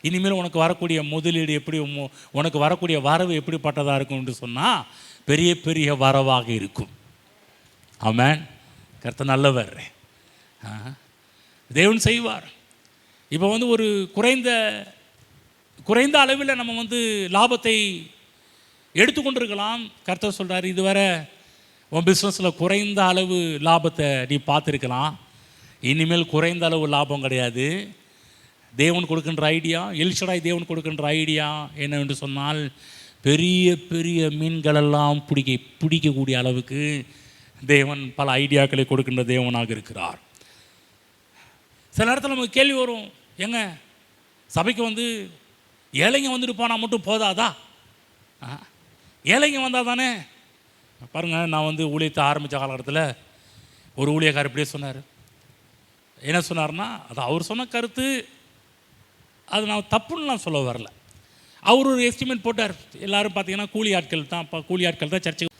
இனிமேல் உனக்கு வரக்கூடிய முதலீடு எப்படி, உனக்கு வரக்கூடிய வரவு எப்படிப்பட்டதாக இருக்கும் என்று சொன்னால் பெரிய பெரிய வரவாக இருக்கும். ஆமென். கர்த்தர் நல்லவர், தேவன் செய்வார். இப்போ ஒரு குறைந்த அளவில் நம்ம லாபத்தை எடுத்துக்கொண்டிருக்கலாம். கர்த்தர் சொல்கிறார், இதுவரை உன் பிஸ்னஸில் குறைந்த அளவு லாபத்தை நீ பார்த்துருக்கலாம், இனிமேல் குறைந்த அளவு லாபம் கிடையாது. தேவன் கொடுக்கின்ற ஐடியா, எல்ஷடாய் தேவன் கொடுக்கின்ற ஐடியா என்னவென்று சொன்னால், பெரிய பெரிய மீன்களெல்லாம் பிடிக்கக்கூடிய அளவுக்கு தேவன் பல ஐடியாக்களை கொடுக்கின்ற தேவனாக இருக்கிறார். சில நேரத்தில் நமக்கு கேள்வி வரும், எங்க சபைக்கு ஏழைங்க வந்துட்டு போனால் மட்டும் போதாதா? ஏழைங்க வந்தால் தானே. பாருங்கள், நான் ஊழியத்தை ஆரம்பித்த காலகட்டத்தில் ஒரு ஊழியக்காரர் இப்படியே சொன்னார். என்ன சொன்னார்னா, அது அவர் சொன்ன கருத்து, அது நான் தப்புன்னு நான் சொல்ல வரல. அவர் ஒரு எஸ்டிமேட் போட்டார். எல்லோரும் பார்த்தீங்கன்னா கூலி ஆட்கள் தான் சர்ச்சுக்கு.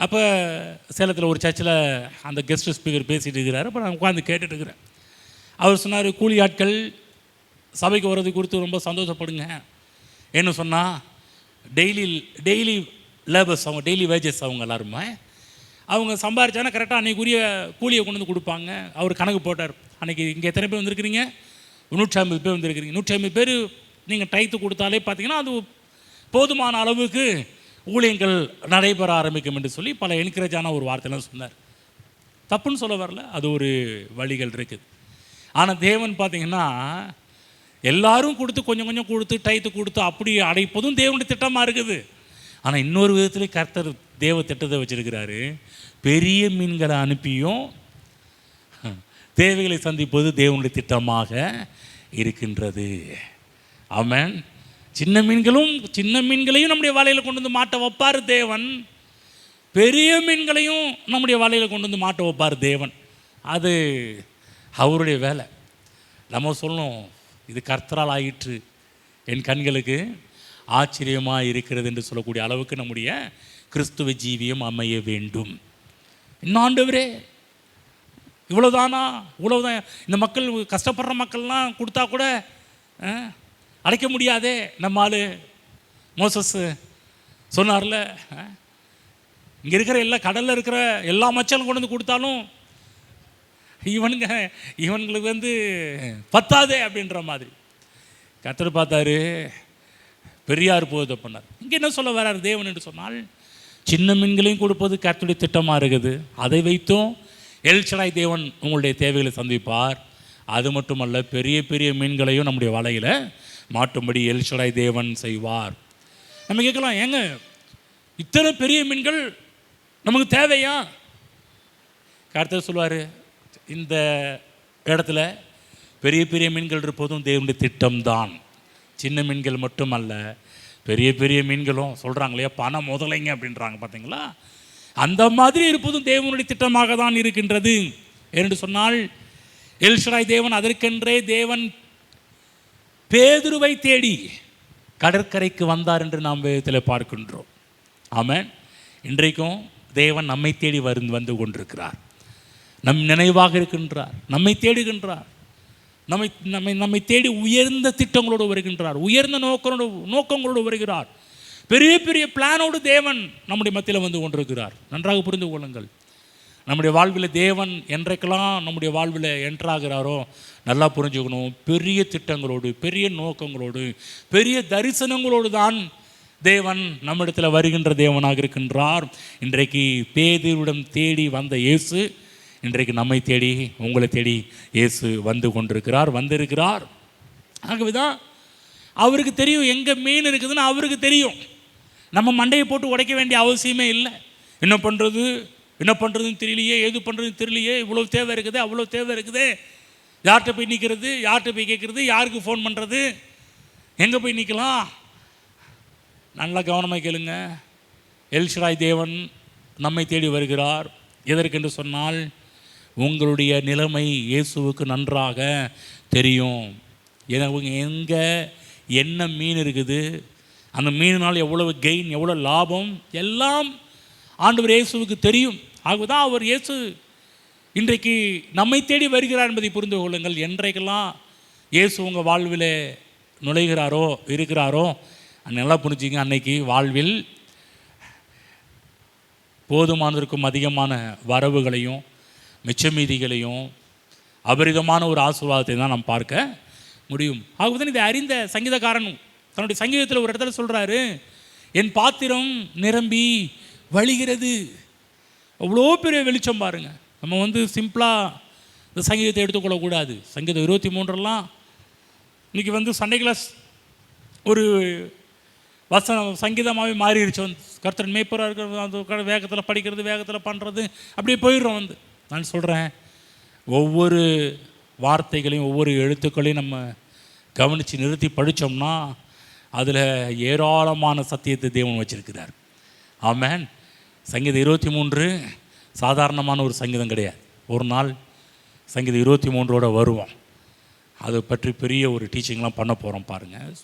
அப்போ சேலத்தில் ஒரு சர்ச்சில் அந்த கெஸ்ட் ஸ்பீக்கர் பேசிகிட்டு இருக்கிறார். அப்போ நான் உட்காந்து கேட்டுட்டு இருக்கிறேன். அவர் சொன்னார், கூலி ஆட்கள் சபைக்கு வர்றது குறித்து ரொம்ப சந்தோஷப்படுங்க. என்ன சொன்னால், டெய்லி லேபர்ஸ், அவங்க டெய்லி வேஜஸ், அவங்க எல்லாருமே அவங்க சம்பாரிச்சானா கரெக்டாக அன்றைக்குரிய கூலியை கொண்டு வந்து கொடுப்பாங்க. அவர் கணக்கு போட்டார். அன்றைக்கி இங்கே எத்தனை பேர் வந்திருக்கிறீங்க? 150 பேர் வந்திருக்கிறீங்க. 150 பேர் நீங்கள் டைத்து கொடுத்தாலே பார்த்தீங்கன்னா அது போதுமான அளவுக்கு ஊழியங்கள் நடைபெற ஆரம்பிக்கும் என்று சொல்லி பல என்கரேஜான ஒரு வார்த்தையெல்லாம் சொன்னார். தப்புன்னு சொல்ல வரல, அது ஒரு வழிகள் இருக்குது. ஆனால் தேவன் பார்த்தீங்கன்னா எல்லாரும் கொடுத்து கொஞ்சம் கொஞ்சம் கொடுத்து டைத்து கொடுத்து அப்படி அடைப்பதும் தேவனுடைய திட்டமாக இருக்குது. ஆனால் இன்னொரு விதத்துல கர்த்தர் தேவ திட்டத்தை வச்சிருக்கிறாரு. பெரிய மீன்களை அனுப்பியும் தேவைகளை சந்திப்பது தேவனுடைய திட்டமாக இருக்கின்றது. ஆமென். சின்ன மீன்களையும் நம்முடைய வலையில் கொண்டு வந்து மாட்ட வைப்பார் தேவன். பெரிய மீன்களையும் நம்முடைய வலையில் கொண்டு வந்து மாட்ட வைப்பார் தேவன். அது அவருடைய வேலை. நம்ம சொல்லணும், இது கர்த்தரால் ஆயிற்று, என் கண்களுக்கு ஆச்சரியமாக இருக்கிறது என்று சொல்லக்கூடிய அளவுக்கு நம்முடைய கிறிஸ்துவ ஜீவியம் அமைய வேண்டும். ஆண்டவரே, இவ்வளோதானா? இவ்வளோதான்? இந்த மக்கள், கஷ்டப்படுற மக்கள்லாம் கொடுத்தா கூட அடைக்க முடியாதே. நம்ம ஆள் மோசஸ் சொன்னார்ல, இங்கே இருக்கிற கடலில் இருக்கிற எல்லா மச்சலும் கொண்டு வந்து கொடுத்தாலும் இவனுங்களுக்கு பத்தாதே அப்படின்ற மாதிரி. கர்த்தர் பார்த்தாரு, பெரியார் போதை பண்ணார். இங்கே என்ன சொல்ல வர்றார் தேவன் என்று சொன்னால், சின்ன மீன்களையும் கொடுப்பது கர்த்தருடைய திட்டமாக இருக்குது. அதை வைத்தும் எல்ஷடாய் தேவன் உங்களுடைய தேவைகளை சந்திப்பார். அது மட்டுமல்ல, பெரிய பெரிய மீன்களையும் நம்முடைய வலையில் மாட்டும்படி எல்ஷடாய் தேவன் செய்வார். நம்ம கேட்கலாம், ஏங்க இத்தனை பெரிய மீன்கள் நமக்கு தேவையா? கர்த்தர் சொல்லுவார், இந்த இடத்துல பெரிய பெரிய மீன்கள் இருப்பதும் தேவனுடைய திட்டம்தான். சின்ன மீன்கள் மட்டுமல்ல, பெரிய பெரிய மீன்களும் சொல்கிறாங்க இல்லையா, பணம் முதலைங்க அப்படின்றாங்க பார்த்தீங்களா, அந்த மாதிரி இருப்பதும் தேவனுடைய திட்டமாக தான் இருக்கின்றது என்று சொன்னால், எல்ஷடாய் தேவன் அதற்கென்றே தேவன் பேதுருவை தேடி கடற்கரைக்கு வந்தார் என்று நாம் வேதத்தில் பார்க்கின்றோம். ஆமென். இன்றைக்கும் தேவன் நம்மை தேடி வந்து கொண்டிருக்கிறார். நம் நினைவாக இருக்கின்றார், நம்மை தேடுகின்றார், நம்மை தேடி உயர்ந்த திட்டங்களோடு வருகின்றார், உயர்ந்த நோக்கங்களோடு வருகிறார். பெரிய பெரிய பிளானோடு தேவன் நம்முடைய மத்தியில் வந்து கொண்டிருக்கிறார். நன்றாக புரிந்து கொள்ளுங்கள். நம்முடைய வாழ்வில் தேவன் என்றைக்கெல்லாம் நம்முடைய வாழ்வில் என்ட்ராகிறாரோ நல்லா புரிஞ்சுக்கணும், பெரிய திட்டங்களோடு, பெரிய நோக்கங்களோடு, பெரிய தரிசனங்களோடு தான் தேவன் நம்மிடத்தில் வருகின்ற தேவனாக இருக்கின்றார். இன்றைக்கு பேதுருவிடம் தேடி வந்த இயேசு இன்றைக்கு நம்மை தேடி, உங்களை தேடி இயேசு வந்து கொண்டிருக்கிறார், வந்திருக்கிறார். ஆகவே தான் அவருக்கு தெரியும் எங்கே மீன் இருக்குதுன்னு அவருக்கு தெரியும். நம்ம மண்டையை போட்டு உடைக்க வேண்டிய அவசியமே இல்லை. என்ன பண்ணுறதுன்னு தெரியலையே, எது பண்ணுறதுன்னு தெரியலையே, இவ்வளோ தேவை இருக்குது, அவ்வளோ தேவை இருக்குது, யார்கிட்ட போய் நிற்கிறது, யார்கிட்ட போய் கேட்குறது, யாருக்கு ஃபோன் பண்ணுறது, எங்கே போய் நிற்கலாம்? நல்லா கவனமாக கேளுங்க. எல்ஷடாய் தேவன் நம்மை தேடி வருகிறார். எதற்கென்று சொன்னால், உங்களுடைய நிலைமை இயேசுவுக்கு நன்றாக தெரியும். எங்கே என்ன மீன் இருக்குது, அந்த மீனினால் எவ்வளவு கெயின், எவ்வளோ லாபம், எல்லாம் ஆண்டவர் இயேசுவுக்கு தெரியும். ஆகதான் அவர் இயேசு இன்றைக்கு நம்மை தேடி வருகிறார் என்பதை புரிந்து கொள்ளுங்கள். என்றைக்கெல்லாம் இயேசு உங்கள் வாழ்வில் நுழைகிறாரோ இருக்கிறாரோ நல்லா புரிஞ்சுங்க, அன்னைக்கு வாழ்வில் போதுமானதற்கும் அதிகமான வரவுகளையும் மிச்சமீதிகளையும் அபரிதமான ஒரு ஆசீர்வாதத்தை தான் நாம் பார்க்க முடியும். ஆகவே இதை அறிந்த சங்கீதக்காரன் தன்னுடைய சங்கீதத்தில் ஒரு இடத்துல சொல்கிறாரு, என் பாத்திரம் நிரம்பி வழிகிறது. அவ்வளோ பெரிய வெளிச்சம் பாருங்கள். நம்ம சிம்பிளாக இந்த சங்கீதத்தை எடுத்துக்கொள்ளக்கூடாது. சங்கீதம் 23 இன்றைக்கி சண்டே கிளாஸ் ஒரு சங்கீதமாகவே மாறிடுச்சு. கர்த்தர் மேய்ப்பராக இருக்கிறது, அந்த வேகத்தில் படிக்கிறது, வேகத்தில் பண்ணுறது, அப்படியே போயிடுறோம். நான் சொல்கிறேன், ஒவ்வொரு வார்த்தைகளையும் ஒவ்வொரு எழுத்துக்களையும் நம்ம கவனித்து நிறுத்தி படித்தோம்னா அதில் ஏராளமான சத்தியத்தை தேவன் வச்சிருக்கிறார். ஆமென். சங்கீதம் 23 சாதாரணமான ஒரு சங்கீதம் கிடையாது. ஒரு நாள் சங்கீதம் 23 வருவோம். அதை பற்றி பெரிய ஒரு டீச்சிங்லாம் பண்ண போகிறோம் பாருங்கள்.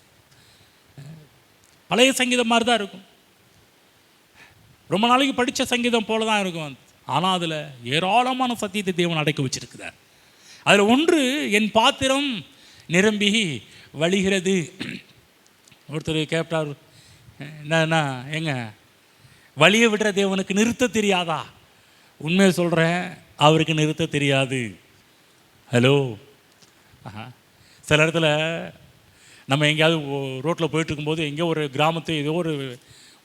பழைய சங்கீதம் மாதிரி தான் இருக்கும், ரொம்ப நாளைக்கு படித்த சங்கீதம் போல தான் இருக்கும். ஆனால் அதில் ஏராளமான சத்தியத்தை தேவன் அடைக்க வச்சிருக்கிறார். அதில் ஒன்று, என் பாத்திரம் நிரம்பி வழிகிறது. ஒருத்தர் கேட்டார், என்னன்னா எங்க வழியை விடுற தேவனுக்கு நிறுத்த தெரியாதா? உண்மையை சொல்கிறேன், அவருக்கு நிறுத்த தெரியாது. ஹலோ, சில இடத்துல நம்ம எங்கேயாவது ரோட்டில் போயிட்டுருக்கும்போது, எங்கேயோ ஒரு கிராமத்து ஏதோ ஒரு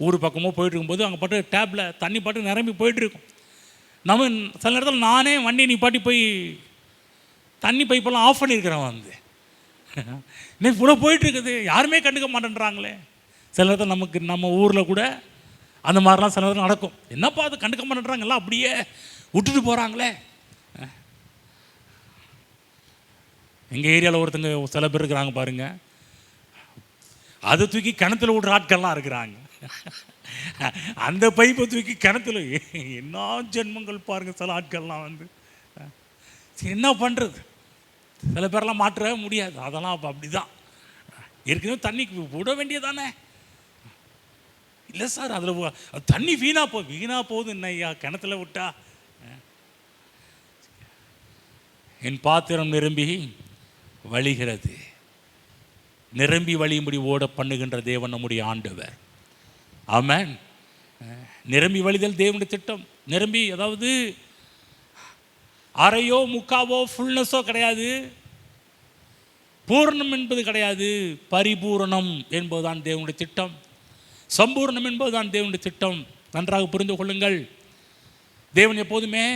ஊர் பக்கமோ போயிட்டுருக்கும்போது அங்கே பாட்டு டேப்பில் தண்ணி பாட்டு நிரம்பி போயிட்டுருக்கும். நம்ம சில இடத்துல நானே வண்டியை நிப்பாட்டி போய் தண்ணி பைப்பெல்லாம் ஆஃப் பண்ணியிருக்கிறேன். இன்னைக்கு இவ்வளோ போயிட்டுருக்குது, யாருமே கண்டுக்க மாட்டேன்றாங்களே. சில இடத்துல நம்ம ஊரில் கூட அந்த மாதிரிலாம் சில இடத்துல நடக்கும். என்னப்பா அது கண்டுக்க மாட்டேன்றாங்கல்ல, அப்படியே விட்டுட்டு போகிறாங்களே. எங்கள் ஏரியாவில் ஒருத்தங்க சில பேர் இருக்கிறாங்க பாருங்கள், அதை தூக்கி கிணத்துல விடுற ஆட்கள்லாம் இருக்கிறாங்க. அந்த பைப்பை தூக்கி கிணத்துல, என்ன ஜென்மங்கள் பாருங்கள். சில ஆட்கள்லாம் என்ன பண்ணுறது, சில பேரெல்லாம் மாற்ற முடியாது. அதெல்லாம் அப்போ அப்படி தான் ஏற்கனவே தண்ணிக்கு விட வேண்டியதானே. இல்லை சார், அதில் தண்ணி வீணாக போகுது என்னையா கிணத்துல விட்டா. என் பாத்திரம் நிரம்பி வழிகிறது. நிரம்பி வழியும்படி ஓட பண்ணுகின்ற தேவன் நம்முடைய ஆண்டவர். ஆமென். நிரம்பி வழிதல் தேவனுடைய திட்டம். நிரம்பி, அதாவது அரையோ முக்காவோ ஃபுல்னஸோ கிடையாது, பூரணம் என்பது கிடையாது, பரிபூரணம் என்பதுதான் தேவனுடைய திட்டம். சம்பூர்ணம் என்பதுதான் தேவனுடைய திட்டம். நன்றாக புரிந்து கொள்ளுங்கள். தேவன் எப்போதுமே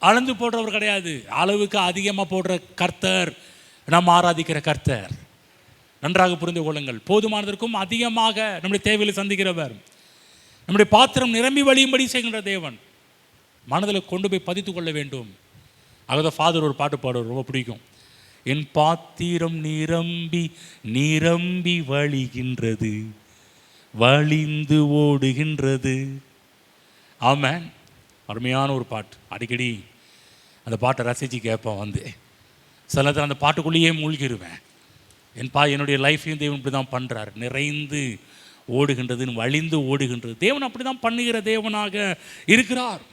அளந்து போடுறவர் கிடையாது. அளவுக்கு அதிகமாக போடுற கர்த்தர் நாம் ஆராதிக்கிற கர்த்தர். நன்றாக புரிந்து கொள்ளுங்கள். போதுமானதற்கும் அதிகமாக நம்முடைய தேவைகளை சந்திக்கிறவர், நம்முடைய பாத்திரம் நிரம்பி வழியும்படி செய்கின்ற தேவன். மனதில் கொண்டு போய் பதித்து கொள்ள வேண்டும். அதுதான் ஃபாதர் ஒரு பாட்டு பாடுவார், ரொம்ப பிடிக்கும். என் பாத்திரம் நிரம்பி நிரம்பி வழிகின்றது, வழிந்து ஓடுகின்றது. ஆமென். அருமையான ஒரு பாட்டு. அடிக்கடி அந்த பாட்டை ரசித்து கேட்பேன். சில நேரத்தில் அந்த பாட்டுக்குள்ளேயே மூழ்கிடுவேன். என்னுடைய லைஃப்லையும் தேவன் இப்படி தான் பண்ணுறார். நிறைந்து ஓடுகின்றதுன்னு வழிந்து ஓடுகின்றது. தேவன் அப்படி தான் பண்ணுகிற தேவனாக இருக்கிறார்.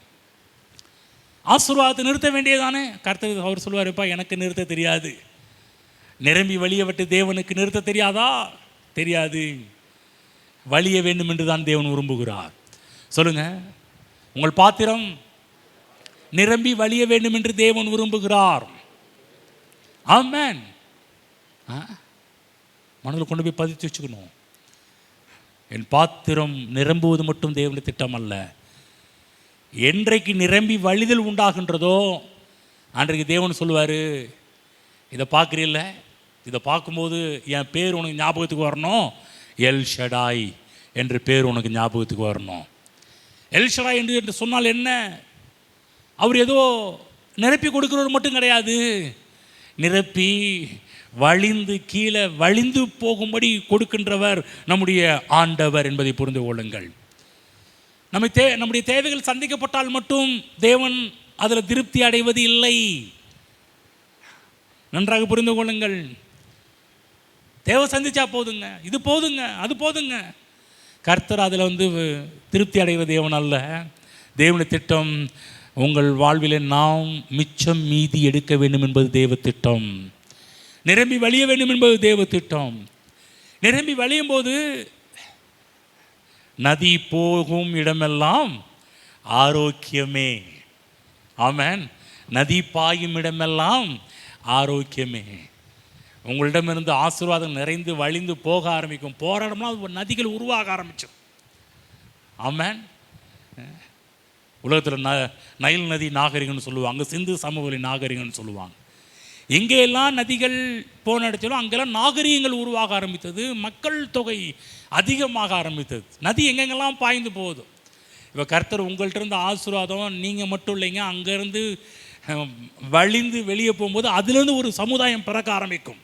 ஆசீர்வாதத்தை நிறுத்த வேண்டியதானே கர்த்தர். அவர் சொல்லுவார்ப்பா, எனக்கு நிறுத்த தெரியாது. நிரம்பி வழிய விட்டு தேவனுக்கு நிறுத்த தெரியாதா? தெரியாது. வழிய வேண்டும் என்று தான் தேவன் விரும்புகிறார். சொல்லுங்க, உங்கள் பாத்திரம் நிரம்பி வழிய வேண்டும் என்று தேவன் விரும்புகிறார். ஆமென். மனதில் கொண்டு போய் பதித்து வச்சுக்கணும். என் பாத்திரம் நிரம்புவது மட்டும் தேவனுடைய திட்டம் அல்ல. என்றைக்கு நிரம்பி வழிதல் உண்டாகின்றதோ அன்றைக்கு தேவன் சொல்லுவார், இதை பார்க்குறீல்ல, இதை பார்க்கும்போது என் பேர் உனக்கு ஞாபகத்துக்கு வரணும். எல் ஷடாய் என்ற பேர் உனக்கு ஞாபகத்துக்கு வரணும். எல் ஷடாய் என்று சொன்னால் என்ன? அவர் ஏதோ நிரப்பி கொடுக்குறவர் மட்டும் கிடையாது. நிரப்பி வழிந்து கீழே வழிந்து போகும்படி கொடுக்கின்றவர் நம்முடைய ஆண்டவர் என்பதை புரிந்து கொள்ளுங்கள். நம்முடைய தேவைகள் சந்திக்கப்பட்டால் மட்டும் தேவன் அதில் திருப்தி அடைவது இல்லை. நன்றாக புரிந்து கொள்ளுங்கள். தேவை சந்திச்சா போதுங்க, இது போதுங்க, அது போதுங்க. கர்த்தர் அதில் திருப்தி அடைவது தேவன் அல்ல. தேவனுடைய திட்டம் உங்கள் வாழ்விலே நாம் மிச்சம் மீதி எடுக்க வேண்டும் என்பது தேவ திட்டம். நிரம்பி வழிய வேண்டும் என்பது தேவ திட்டம். நிரம்பி வழியும் போது நதி போகும் இடமெல்லாம் ஆரோக்கியமே. ஆமென். நதி பாயும் இடமெல்லாம் ஆரோக்கியமே. உங்களிடமிருந்து ஆசீர்வாதம் நிறைந்து வழிந்து போக ஆரம்பிக்கும். போகிற இடம்லாம் நதிகள் உருவாக ஆரம்பிச்சோம். ஆமென். உலகத்தில் நைல் நதி நாகரிகம்னு சொல்லுவாங்க, சிந்து சமவெளி நாகரிகம்னு சொல்லுவாங்க. எங்கெல்லாம் நதிகள் போன இடத்திலும் அங்கெல்லாம் நாகரிகங்கள் உருவாக ஆரம்பித்தது. மக்கள் தொகை அதிகமாக ஆரம்பித்தது. நதி எங்கெங்கெல்லாம் பாய்ந்து போகுது. இப்போ கர்த்தர் உங்கள்கிட்ட இருந்து ஆசீர்வாதம் நீங்கள் மட்டும் இல்லைங்க, அங்கேருந்து வழிந்து வெளியே போகும்போது அதுலேருந்து ஒரு சமுதாயம் பிறக்க ஆரம்பிக்கும்.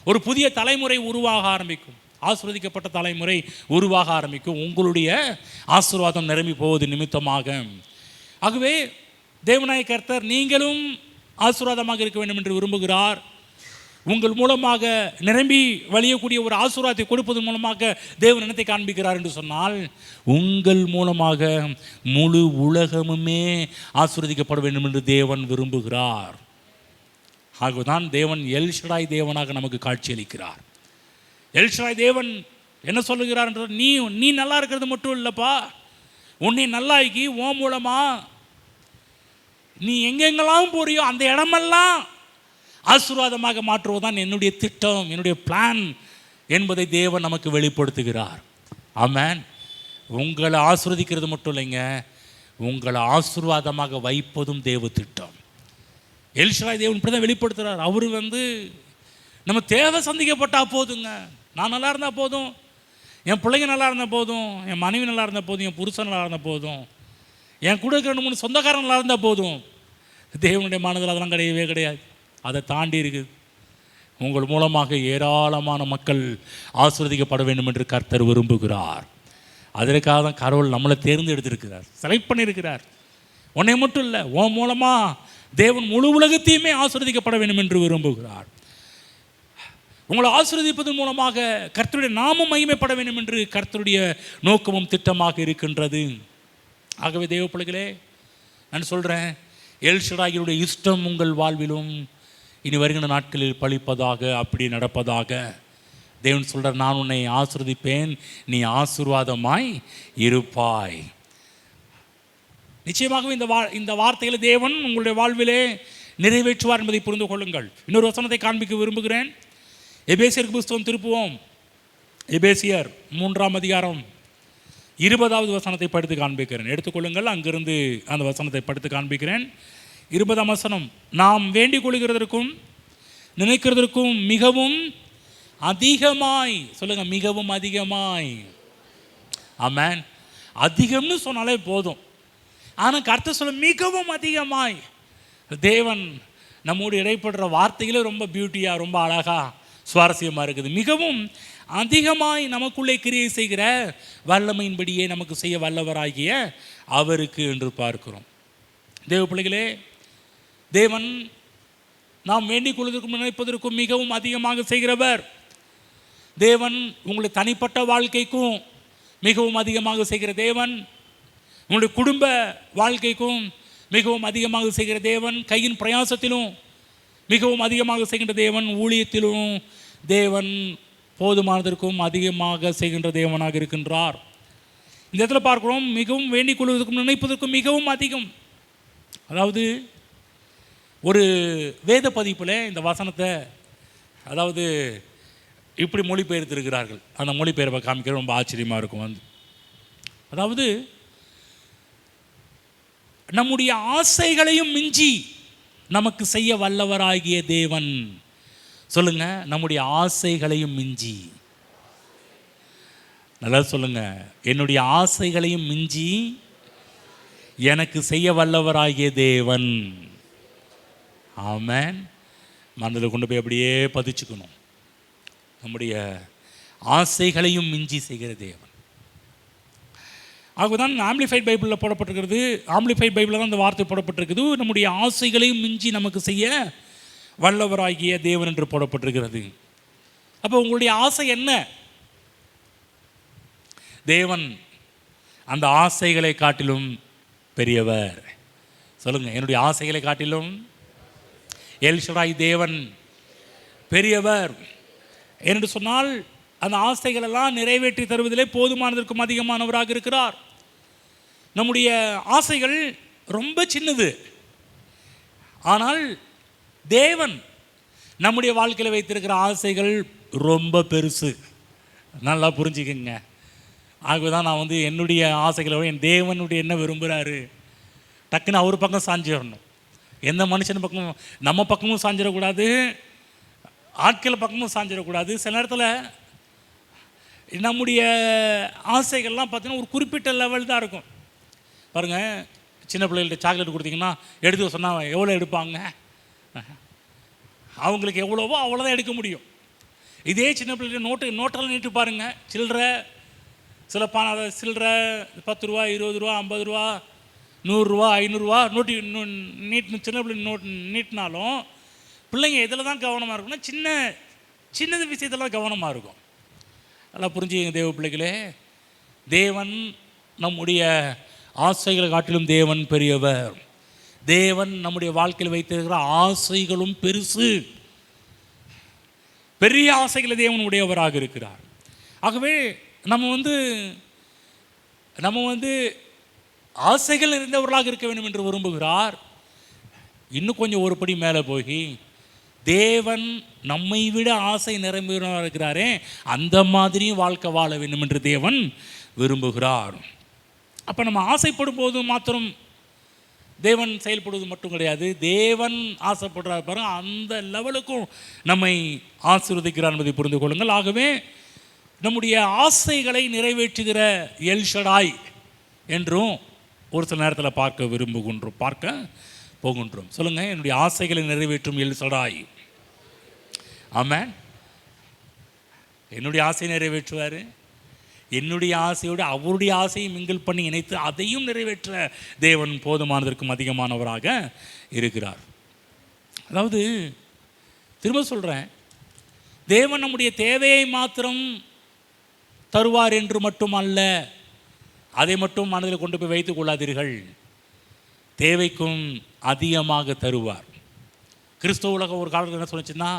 ஒரு புதிய தலைமுறை உருவாக ஆரம்பிக்கும். ஆசீர்வதிக்கப்பட்ட தலைமுறை உருவாக ஆரம்பிக்கும். உங்களுடைய ஆசீர்வாதம் நிரம்பி போவது நிமித்தமாக. ஆகவே தேவனாய கர்த்தர் நீங்களும் ஆசீர்வாதமாக இருக்க வேண்டும் என்று விரும்புகிறார். உங்கள் மூலமாக நிரம்பி வழியக்கூடிய ஒரு ஆசீர்வாதத்தை கொடுப்பதன் மூலமாக தேவன் என்னத்தை காண்பிக்கிறார் என்று சொன்னால், உங்கள் மூலமாக முழு உலகமுமே ஆசீர்வதிக்கப்பட வேண்டும் என்று தேவன் விரும்புகிறார். ஆகவேதான் தேவன் எல் ஷடாய் தேவனாக நமக்கு காட்சியளிக்கிறார். எல் ஷடாய் தேவன் என்ன சொல்லுகிறார் என்றால், நீ நல்லா இருக்கிறது மட்டும் இல்லைப்பா, உன்னை நல்லாக்கி உன் மூலமா நீ எங்கெங்கெல்லாம் போறியோ அந்த இடமெல்லாம் ஆசீர்வாதமாக மாற்றுவதுதான் என்னுடைய திட்டம், என்னுடைய பிளான் என்பதை தேவன் நமக்கு வெளிப்படுத்துகிறார். ஆமென். உங்களை ஆசீர்வதிக்கிறது மட்டும் இல்லைங்க, உங்களை ஆசீர்வாதமாக வைப்பதும் தேவ திட்டம். எல் ஷடாய் தேவன் இப்படி தான் வெளிப்படுத்துகிறார். அவர் நம்ம தேவை சந்திக்கப்பட்டால் போதுங்க. நான் நல்லா இருந்தால் போதும், என் பிள்ளைங்க நல்லா இருந்தால் போதும், என் மனைவி நல்லா இருந்தால் போதும், என் புருஷன் நல்லா இருந்தால் போதும், என் கூட இருக்கிற 2-3 சொந்தக்காரன் நல்லா இருந்தால் போதும். தேவனுடைய மனதில் அதெல்லாம் கிடையவே கிடையாது. அதை தாண்டி இருக்குது. உங்கள் மூலமாக ஏராளமான மக்கள் ஆசீர்வதிக்கப்பட வேண்டும் என்று கர்த்தர் விரும்புகிறார். அதற்காக தான் கடவுள் நம்மளை தேர்ந்தெடுத்திருக்கிறார், செலக்ட் பண்ணியிருக்கிறார். உன்னை மட்டும் இல்லை, உன் மூலமாக தேவன் முழு உலகத்தையுமே ஆசீர்வதிக்கப்பட வேண்டும் என்று விரும்புகிறார். உங்களை ஆசீர்வதிப்பதன் மூலமாக கர்த்தருடைய நாமம் மகிமைப்பட வேண்டும் என்று கர்த்தருடைய நோக்கமும் திட்டமாக இருக்கின்றது. ஆகவே தேவ பிள்ளைகளே, நான் சொல்கிறேன், எல் ஷடாயினுடைய இஷ்டம் உங்கள் வாழ்விலும் இனி வருகின்ற நாட்களில் பழிப்பதாக, அப்படி நடப்பதாக. தேவன் சொல்கிறார், நான் உன்னை ஆசீர்வதிப்பேன், நீ ஆசீர்வாதமாய் இருப்பாய். நிச்சயமாகவே இந்த வார்த்தைகளை தேவன் உங்களுடைய வாழ்விலே நிறைவேற்றுவார் என்பதை புரிந்து கொள்ளுங்கள். இன்னொரு வசனத்தை காண்பிக்க விரும்புகிறேன். எபேசியருக்கு புஸ்தகம் திருப்புவோம். எபேசியர் 3ஆம் அதிகாரம் 20வது வசனத்தை படித்து காண்பிக்கிறேன். எடுத்துக்கொள்ளுங்கள், அங்கிருந்து அந்த வசனத்தை படித்து காண்பிக்கிறேன். 20ஆம் வசனம். நாம் வேண்டிக் கொள்கிறதற்கும் நினைக்கிறதற்கும் மிகவும் அதிகமாய், சொல்லுங்க, மிகவும் அதிகமாய். ஆமென். அதிகம்னு சொன்னாலே போதும். ஆனால் கர்த்தர் சொல்ல மிகவும் அதிகமாய். தேவன் நம்மோடு இடைப்படுற வார்த்தைகளே ரொம்ப பியூட்டியாக, ரொம்ப அழகாக, சுவாரஸ்யமாக இருக்குது. மிகவும் அதிகமாய் நமக்குள்ளே கிரியை செய்கிற வல்லமையின்படியே நமக்கு செய்ய வல்லவராகிய அவருக்கு என்று பார்க்கிறோம். தேவ பிள்ளைகளே, தேவன் நாம் வேண்டிக் கொள்வதற்கும் நினைப்பதற்கும் மிகவும் அதிகமாக செய்கிறவர். தேவன் உங்களுடைய தனிப்பட்ட வாழ்க்கைக்கும் மிகவும் அதிகமாக செய்கிற தேவன். உங்களுடைய குடும்ப வாழ்க்கைக்கும் மிகவும் அதிகமாக செய்கிற தேவன். கையின் பிரயாசத்திலும் மிகவும் அதிகமாக செய்கின்ற தேவன். ஊழியத்திலும் தேவன் போதுமானதற்கும் அதிகமாக செய்கின்ற தேவனாக இருக்கின்றார். இந்த இடத்துல பார்க்கிறோம், மிகவும் வேண்டிக் கொள்வதற்கும் நினைப்பதற்கும் மிகவும் அதிகம். அதாவது ஒரு வேத பதிப்பில் இந்த வசனத்தை அதாவது இப்படி மொழிபெயர்த்திருக்கிறார்கள். அந்த மொழிபெயர்ப்பை காமிக்கிற ரொம்ப ஆச்சரியமாக இருக்கும். அதாவது நம்முடைய ஆசைகளையும் மிஞ்சி நமக்கு செய்ய வல்லவராகிய தேவன். சொல்லுங்க, நம்முடைய ஆசைகளையும் மிஞ்சி. நல்லா சொல்லுங்க, என்னுடைய ஆசைகளையும் மிஞ்சி எனக்கு செய்ய வல்லவராகிய தேவன். ஆமென். மனதில் கொண்டு போய் அப்படியே பதிச்சுக்கணும். நம்முடைய ஆசைகளையும் மிஞ்சி செய்கிற தேவன். ஆகதான் ஆம்பிளிஃபைட் பைபிளில் போடப்பட்டிருக்கிறது. ஆம்பிளிஃபைட் பைபிளில் தான் அந்த வார்த்தை போடப்பட்டிருக்குது. நம்முடைய ஆசைகளையும் மிஞ்சி நமக்கு செய்ய வல்லவராகிய தேவன் என்று போடப்பட்டிருக்கிறது. அப்போ உங்களுடைய ஆசை என்ன? தேவன் அந்த ஆசைகளை காட்டிலும் பெரியவர். சொல்லுங்க, என்னுடைய ஆசைகளை காட்டிலும் எல் ஷடாய் தேவன் பெரியவர் என்று சொன்னால், அந்த ஆசைகளெல்லாம் நிறைவேற்றி தருவதிலே போதுமானதற்கும் அதிகமானவராக இருக்கிறார். நம்முடைய ஆசைகள் ரொம்ப சின்னது, ஆனால் தேவன் நம்முடைய வாழ்க்கையில் வைத்திருக்கிற ஆசைகள் ரொம்ப பெருசு. நல்லா புரிஞ்சுக்கங்க. ஆகவே நான் என்னுடைய ஆசைகளை என் தேவனுடைய என்ன விரும்புகிறாரு, டக்குன்னு அவர் பக்கம் சாஞ்சிடணும். எந்த மனுஷன் பக்கமும், நம்ம பக்கமும் சாஞ்சிடக்கூடாது, ஆட்கள் பக்கமும் சாஞ்சிடக்கூடாது. சில நேரத்தில் நம்முடைய ஆசைகள்லாம் பார்த்தீங்கன்னா ஒரு குறிப்பிட்ட லெவல் தான் இருக்கும். பாருங்கள், சின்ன பிள்ளைகள்ட்ட சாக்லேட் கொடுத்தீங்கன்னா எடுத்து சொன்னால் எவ்வளோ எடுப்பாங்க? அவங்களுக்கு எவ்வளவோ அவ்வளோதான் எடுக்க முடியும். இதே சின்ன பிள்ளைகிட்ட நோட்டெல்லாம் நீட்டு பாருங்கள். சில்லறை சில சில்லறை 10 ரூபா, 20 ரூபா, 50 ரூபா, 100 ரூபா, 500 ரூபா நீட்டு சின்ன பிள்ளை நீட்டினாலும் பிள்ளைங்க இதில் தான் கவனமாக இருக்கும்னா சின்னது விஷயத்தெல்லாம் கவனமாக இருக்கும். நல்லா புரிஞ்சுக்கங்க தேவ பிள்ளைகளே. தேவன் நம்முடைய ஆசைகளை காட்டிலும் தேவன் பெரியவர். தேவன் நம்முடைய வாழ்க்கையில் வைத்திருக்கிற ஆசைகளும் பெருசு. பெரிய ஆசைகளை தேவன் உடையவராக இருக்கிறார். ஆகவே நம்ம ஆசைகள் இருந்தவர்களாக இருக்க வேண்டும் என்று விரும்புகிறார். இன்னும் கொஞ்சம் ஒரு படி மேலே போய் தேவன் நம்மை விட ஆசை நிரம்பினவராக இருக்கிறாரே, அந்த மாதிரியும் வாழ்க்கை வாழ வேண்டும் என்று தேவன் விரும்புகிறார். அப்போ நம்ம ஆசைப்படும் போது மாத்திரம் தேவன் செயல்படுவது மட்டும் கிடையாது, தேவன் ஆசைப்படுறார் பாருங்க, அந்த லெவலுக்கும் நம்மை ஆசீர்வதிக்கிறார் என்பதை புரிந்து கொள்ளுங்கள். ஆகவே நம்முடைய ஆசைகளை நிறைவேற்றுகிற எல் ஷடாய் என்றும் ஒரு சில நேரத்தில் பார்க்க போகின்றோம். சொல்லுங்கள், என்னுடைய ஆசைகளை நிறைவேற்றும் எல் ஷடாய். ஆமென். என்னுடைய ஆசையை நிறைவேற்றுவார். என்னுடைய ஆசையோடு அவருடைய ஆசையை மிங்கிள் பண்ணி இணைத்து அதையும் நிறைவேற்ற தேவன் போதுமானதற்கும் அதிகமானவராக இருக்கிறார். அதாவது திரும்ப சொல்கிறேன், தேவன் நம்முடைய தேவையை மாத்திரம் தருவார் என்று மட்டும் அல்ல. அதை மட்டும் மனதில் கொண்டு போய் வைத்துக் கொள்ளாதீர்கள். தேவைக்கும் அதிகமாக தருவார். கிறிஸ்தவ உலகம் ஒரு காலத்தில் என்ன சொன்னிச்சுன்னா,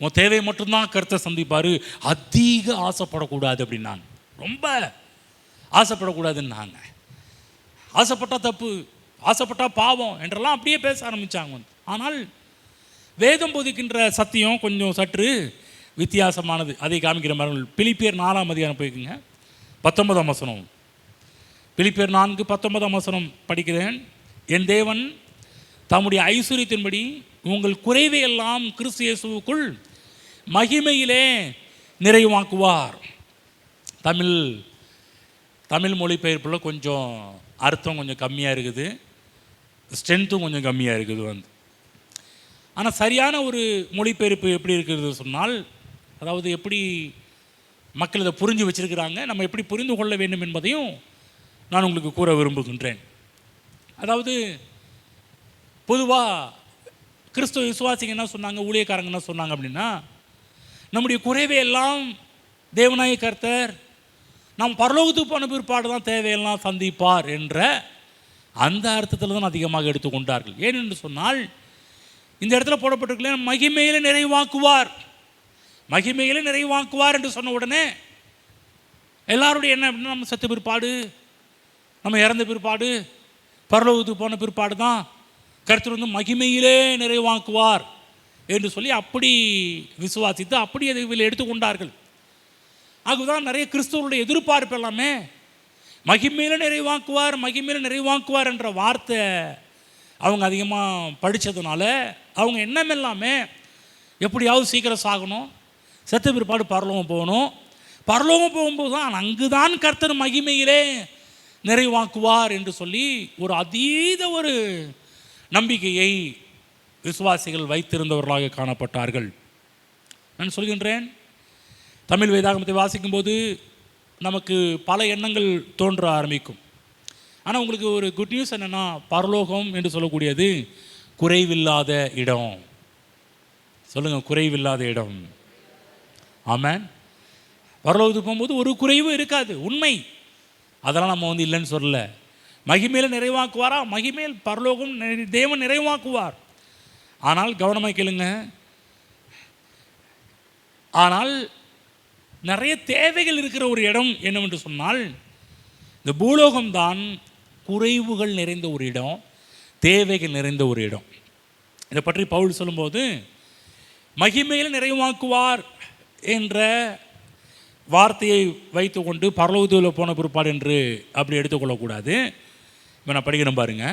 உன் தேவை மட்டும்தான் கர்த்தர் சந்திப்பார், அதிக ஆசைப்படக்கூடாது அப்படின்னாங்க. ரொம்ப ஆசைப்படக்கூடாதுன்னாங்க. ஆசைப்பட்டால் தப்பு, ஆசைப்பட்டால் பாவம் என்றெல்லாம் அப்படியே பேச ஆரம்பித்தாங்க. ஆனால் வேதம் போதிக்கின்ற சத்தியம் கொஞ்சம் சற்று வித்தியாசமானது. அதை காமிக்கிற மாதிரி பிலிப்பியர் 4ஆம் அதிகாரம் போய்க்குங்க, 19ஆம் வசனம். பிலிப்பியர் 4:19 படிக்கிறேன். என் தேவன் தம்முடைய ஐஸ்வரியத்தின்படி உங்கள் குறைவை எல்லாம் கிறிஸ்து இயேசுவுக்குள் மகிமையிலே நிறைவாக்குவார். தமிழ் மொழிபெயர்ப்பில் கொஞ்சம் அர்த்தம் கொஞ்சம் கம்மியாக இருக்குது, ஸ்ட்ரென்த்தும் கொஞ்சம் கம்மியாக இருக்குது ஆனால் சரியான ஒரு மொழிபெயர்ப்பு எப்படி இருக்கிறது சொன்னால், அதாவது எப்படி மக்கள் இதை புரிஞ்சு வச்சிருக்கிறாங்க, நம்ம எப்படி புரிந்து கொள்ள வேண்டும் என்பதையும் நான் உங்களுக்கு கூற விரும்புகின்றேன். அதாவது பொதுவாக கிறிஸ்துவ விசுவாசிங்க என்ன சொன்னாங்க, ஊழியக்காரங்க என்ன சொன்னாங்க அப்படின்னா, நம்முடைய குறைவை எல்லாம் தேவனாய கர்த்தர் நாம் பரலோகத்துக்கு போன பிற்பாடு தான் தேவையெல்லாம் சந்திப்பார் என்ற அந்த அர்த்தத்தில் தான் அதிகமாக எடுத்துக்கொண்டார்கள். ஏனென்று சொன்னால், இந்த இடத்துல போடப்பட்டிருக்கல மகிமையில நிறைவாக்குவார், மகிமையில நிறைவாக்குவார் என்று சொன்ன உடனே எல்லாருடைய என்ன அப்படின்னா, நம்ம செத்த பிற்பாடு, நம்ம இறந்த பிற்பாடு, பரலோகத்துக்கு போன பிற்பாடு தான் கர்த்தர் மகிமையிலே நிறைவாக்குவார் என்று சொல்லி அப்படி விசுவாசித்து அப்படி அதை எடுத்துக்கொண்டார்கள். அதுதான் நிறைய கிறிஸ்தவருடைய எதிர்பார்ப்பு எல்லாமே மகிமையில நிறைவாக்குவார், மகிமையில நிறைவாக்குவார் என்ற வார்த்தை அவங்க அதிகமாக படித்ததுனால அவங்க எண்ணம் எல்லாமே எப்படியாவது சீக்கிரம் சாகணும், செத்த பிற்பாடு பரலோகம் போகணும், பரலோகம் போகும்போது தான் அங்கு தான் கர்த்தர் மகிமையிலே நிறைவாக்குவார் என்று சொல்லி ஒரு அதீத ஒரு நம்பிக்கையை விசுவாசிகள் வைத்திருந்தவர்களாக காணப்பட்டார்கள். நான் சொல்கின்றேன், தமிழ் வேதாகமத்தை வாசிக்கும்போது நமக்கு பல எண்ணங்கள் தோன்ற ஆரம்பிக்கும். ஆனால் உங்களுக்கு ஒரு குட் நியூஸ் என்னென்னா, பரலோகம் என்று சொல்லக்கூடியது குறைவில்லாத இடம். சொல்லுங்கள், குறைவில்லாத இடம். ஆமென். பரலோகத்துக்கு போகும்போது ஒரு குறைவும் இருக்காது, உண்மை. அதெல்லாம் நம்ம இல்லைன்னு சொல்லலை. மகிமையில் நிறைவாக்குவாரா, மகிமையில் பரலோகம் தேவன் நிறைவாக்குவார். ஆனால் கவனமாக கேளுங்க, ஆனால் நிறைய தேவைகள் இருக்கிற ஒரு இடம் என்னவென்று சொன்னால், இந்த பூலோகம்தான் குறைவுகள் நிறைந்த ஒரு இடம், தேவைகள் நிறைந்த ஒரு இடம். இதை பற்றி பவுல் சொல்லும்போது மகிமையில் நிறைவாக்குவார் என்ற வார்த்தையை வைத்து கொண்டு பரலோகத்தில் போன பிற்பாடு என்று அப்படி எடுத்துக்கொள்ளக்கூடாது. இப்போ நான் படிக்கிறேன் பாருங்க.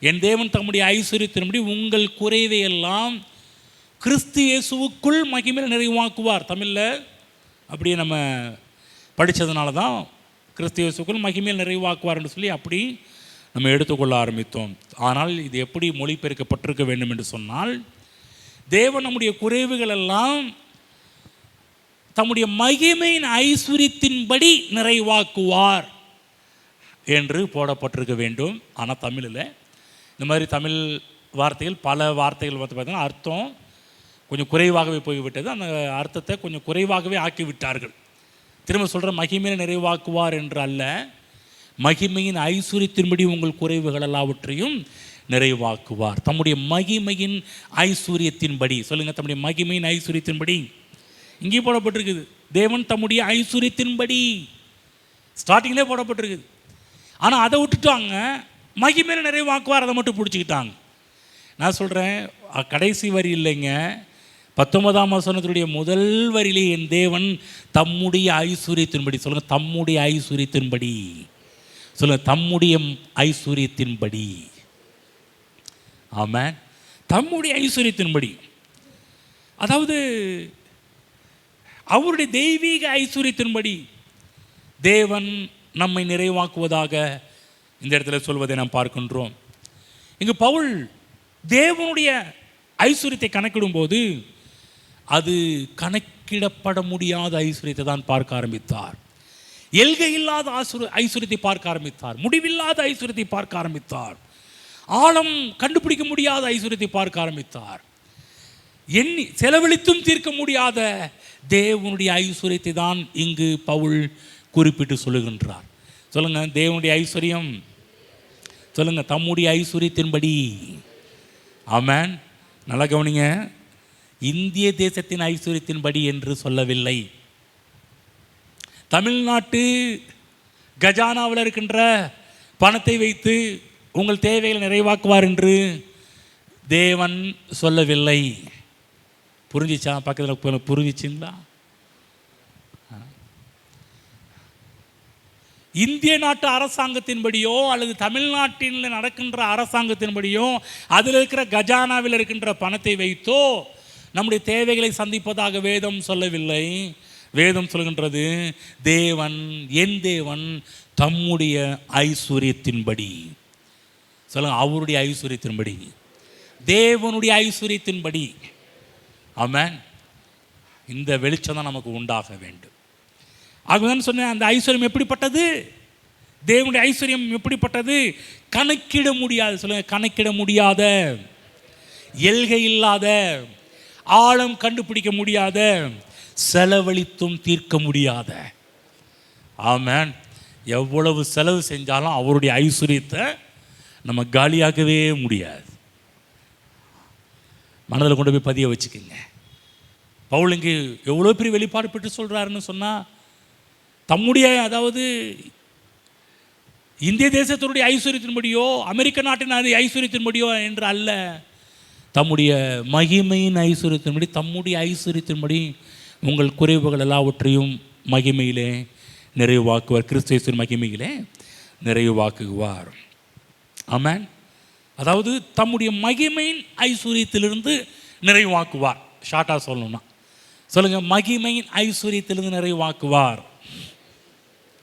என் தேவன் தம்முடைய ஐஸ்வரியத்தின்படி உங்கள் குறைவை எல்லாம் கிறிஸ்து இயேசுவுக்குள் மகிமையில் நிறைவாக்குவார். தமிழில் அப்படியே நம்ம படித்ததுனால தான் கிறிஸ்து இயேசுவுக்குள் மகிமையில் நிறைவாக்குவார் என்று சொல்லி அப்படி நம்ம எடுத்துக்கொள்ள ஆரம்பித்தோம். ஆனால் இது எப்படி மொழிபெயர்க்கப்பட்டிருக்க வேண்டும் என்று சொன்னால், தேவன் நம்முடைய குறைவுகள் எல்லாம் தம்முடைய மகிமையின் ஐஸ்வரியத்தின்படி நிறைவாக்குவார் என்று போடப்பட்டிருக்க வேண்டும். ஆனால் தமிழில் இந்த மாதிரி தமிழ் வார்த்தைகள் பல வார்த்தைகள் வந்து பார்த்தீங்கன்னா அர்த்தம் கொஞ்சம் குறைவாகவே போய்விட்டது. அந்த அர்த்தத்தை கொஞ்சம் குறைவாகவே ஆக்கிவிட்டார்கள். திரும்ப சொல்கிற, மகிமையில் நிறைவாக்குவார் என்று அல்ல, மகிமையின் ஐஸ்வரியத்தின்படி உங்கள் குறைவுகள் எல்லாவற்றையும் நிறைவாக்குவார். தம்முடைய மகிமையின் ஐஸ்வரியத்தின்படி. சொல்லுங்கள், தம்முடைய மகிமையின் ஐஸ்வரியத்தின்படி. இங்கே போடப்பட்டிருக்குது, தேவன் தம்முடைய ஐஸ்வரியத்தின்படி ஸ்டார்டிங்லேயே போடப்பட்டிருக்குது. ஆனால் அதை விட்டுட்டாங்க, மகிமையில் நிறைவாக்குவார் அதை மட்டும் பிடிச்சிக்கிட்டாங்க. நான் சொல்கிறேன், கடைசி வரி இல்லைங்க, 19ஆம் வசனத்துடைய முதல் வரியிலே என் தேவன் தம்முடைய ஐஸ்வரியத்தின்படி. சொல்லுங்கள், தம்முடைய ஐஸ்வரியத்தின்படி. சொல்லுங்கள், தம்முடைய ஐஸ்வரியத்தின்படி. ஆமாம், தம்முடைய ஐஸ்வரியத்தின்படி. அதாவது அவருடைய தெய்வீக ஐஸ்வரியத்தின்படி தேவன் நம்மை நிறைவாக்குவதாக இந்த இடத்துல சொல்வதை நாம் பார்க்கின்றோம். இங்கு பவுல் தேவனுடைய ஐஸ்வரியத்தை கணக்கிடும்போது அது கணக்கிடப்பட முடியாத ஐஸ்வரியத்தை தான் பார்க்க ஆரம்பித்தார். எல்கை இல்லாத ஐஸ்வரியத்தை பார்க்க ஆரம்பித்தார். முடிவில்லாத ஐஸ்வரியத்தை பார்க்க ஆரம்பித்தார். ஆழம் கண்டுபிடிக்க முடியாத ஐஸ்வரியத்தை பார்க்க ஆரம்பித்தார். எண்ணி செலவழித்தும் தீர்க்க முடியாத தேவனுடைய ஐஸ்வரியத்தை தான் இங்கு பவுல் குறிப்பிட்டு சொல்லுகின்றார். சொல்லுங்க, தேவனுடைய ஐஸ்வர்யம். சொல்லுங்க, தம்முடைய ஐஸ்வரியத்தின்படி. ஆமென். நல்லா கவனிங்க, இந்திய தேசத்தின் ஐஸ்வரியத்தின்படி என்று சொல்லவில்லை. தமிழ்நாட்டு கஜானாவில் இருக்கின்ற பணத்தை வைத்து உங்கள் தேவைகளை நிறைவாக்குவார் என்று தேவன் சொல்லவில்லை. புரிஞ்சிச்சா? பக்கத்தில் புரிஞ்சிச்சிங்களா? இந்திய நாட்டு அரசாங்கத்தின்படியோ அல்லது தமிழ்நாட்டில் நடக்கின்ற அரசாங்கத்தின்படியோ அதில் இருக்கிற கஜானாவில் இருக்கின்ற பணத்தை வைத்தோ நம்முடைய தேவைகளை சந்திப்பதாக வேதம் சொல்லவில்லை. வேதம் சொல்கின்றது, தேவன், என் தேவன் தம்முடைய ஐஸ்வர்யத்தின்படி, சொல்லுங்க, அவருடைய ஐஸ்வர்யத்தின்படி, தேவனுடைய ஐஸ்வர்யத்தின்படி. ஆமென். இந்த வெளிச்சம் தான் நமக்கு உண்டாக வேண்டும். ஆகதான் சொன்னேன், அந்த ஐஸ்வர்யம் எப்படிப்பட்டது, தேவனுடைய ஐஸ்வர்யம் எப்படிப்பட்டது, கணக்கிட முடியாது. சொல்லுங்க, கணக்கிட முடியாத, எல்கை இல்லாத, ஆழம் கண்டுபிடிக்க முடியாத, செலவழித்தும் தீர்க்க முடியாத. ஆமென். எவ்வளவு செலவு செஞ்சாலும் அவருடைய ஐஸ்வர்யத்தை நம்ம காலியாக்கவே முடியாது. மனதில் கொண்டு போய் பதிய வச்சுக்கோங்க. பவுல் இங்கு எவ்வளோ பெரிய வெளிப்பாடு பெற்று சொல்கிறாருன்னு சொன்னால், தம்முடைய, அதாவது இந்திய தேசத்தினுடைய ஐஸ்வர்யத்தின்படியோ அமெரிக்க நாட்டின் ஐஸ்வர்யத்தின்படியோ என்று அல்ல, தம்முடைய மகிமையின் ஐஸ்வர்யத்தின்படி, தம்முடைய ஐஸ்வர்யத்தின்படி உங்கள் குறைவுகள் எல்லாவற்றையும் மகிமையிலே நிறைவாக்குவார். கிறிஸ்துவின் மகிமையிலே நிறைவாக்குவார். ஆமென். அதாவது தம்முடைய மகிமையின் ஐஸ்வர்யத்திலிருந்து நிறைவாக்குவார். ஷார்ட்டாக சொல்லணும்னா சொல்லுங்கள், மகிமையின் ஐஸ்வர்யத்திலிருந்து நிறைவாக்குவார்.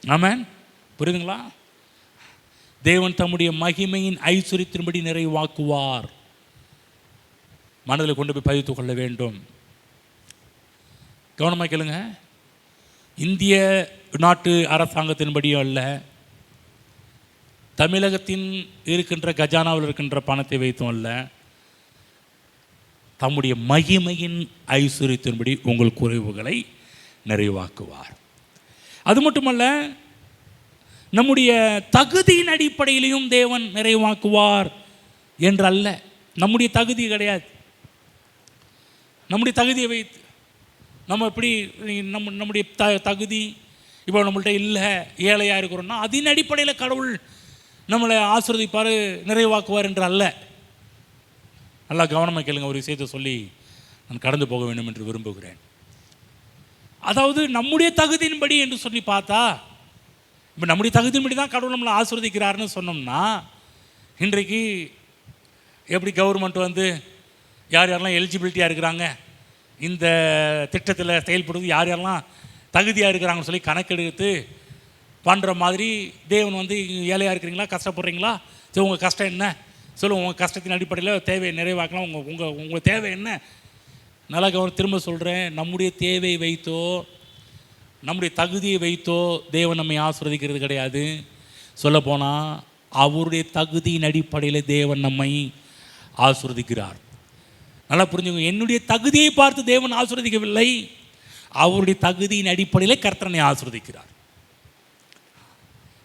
ஆமென். புரியுதுங்களா? தேவன் தம்முடைய மகிமையின் ஐஸ்வர்யத்தின்படி நிறைவாக்குவார். மனதில் கொண்டு போய் பதித்து கொள்ள வேண்டும். கவனமாக கேளுங்க. இந்திய நாட்டு அரசாங்கத்தின்படியும் அல்ல, தமிழகத்தின் இருக்கின்ற கஜானாவில் இருக்கின்ற பணத்தை வைத்தும் அல்ல, தம்முடைய மகிமையின் ஐஸ்வர்யத்தின்படி உங்கள் குறைவுகளை நிறைவாக்குவார். அது மட்டுமல்ல, நம்முடைய தகுதியின் அடிப்படையிலையும் தேவன் நிறைவாக்குவார் என்றல்ல. நம்முடைய தகுதி கிடையாது. நம்முடைய தகுதியை வைத்து நம்ம எப்படி நம்முடைய தகுதி இப்போ நம்மள்ட்ட இல்லை, ஏழையாக இருக்கிறோம்னா அதன் அடிப்படையில் கடவுள் நம்மளை ஆசீர்வதிப்பார், நிறைவாக்குவார் என்று அல்ல. நல்லா கவனமாக கேளுங்க. ஒரு விஷயத்தை சொல்லி நான் கடந்து போக வேண்டும் என்று விரும்புகிறேன். அதாவது நம்முடைய தகுதியின்படி என்று சொல்லி பார்த்தா, இப்போ நம்முடைய தகுதியின்படி தான் கடவுள் நம்மளை ஆசீர்வதிக்கிறாருன்னு சொன்னோம்னா, இன்றைக்கு எப்படி கவர்மெண்ட் வந்து யார் யாரெல்லாம் எலிஜிபிலிட்டியாக இருக்கிறாங்க, இந்த திட்டத்தில் செயல்படுவது யார் யாரெல்லாம் தகுதியாக இருக்கிறாங்கன்னு சொல்லி கணக்கெடுத்து பண்ணுற மாதிரி தேவன் வந்து ஏழையாக இருக்கிறீங்களா, கஷ்டப்படுறீங்களா, சரி உங்கள் கஷ்டம் என்ன சொல்லுங்கள், உங்கள் கஷ்டத்தின் அடிப்படையில் தேவையை நிறைவாக்கலாம், உங்கள் தேவை என்ன. நல்லா திரும்ப சொல்கிறேன், நம்முடைய தேவை வைத்தோ நம்முடைய தகுதியை வைத்தோ தேவன் நம்மை ஆசீர்வதிக்கிறது கிடையாது. சொல்லப்போனால் அவருடைய தகுதியின் அடிப்படையில் தேவன் நம்மை ஆசீர்வதிக்கிறார். நல்லா புரிஞ்சுங்க. என்னுடைய தகுதியை பார்த்து தேவன் ஆசீர்வதிக்கவில்லை, அவருடைய தகுதியின் அடிப்படையில் கர்த்தனை ஆசீர்வதிக்கிறார்.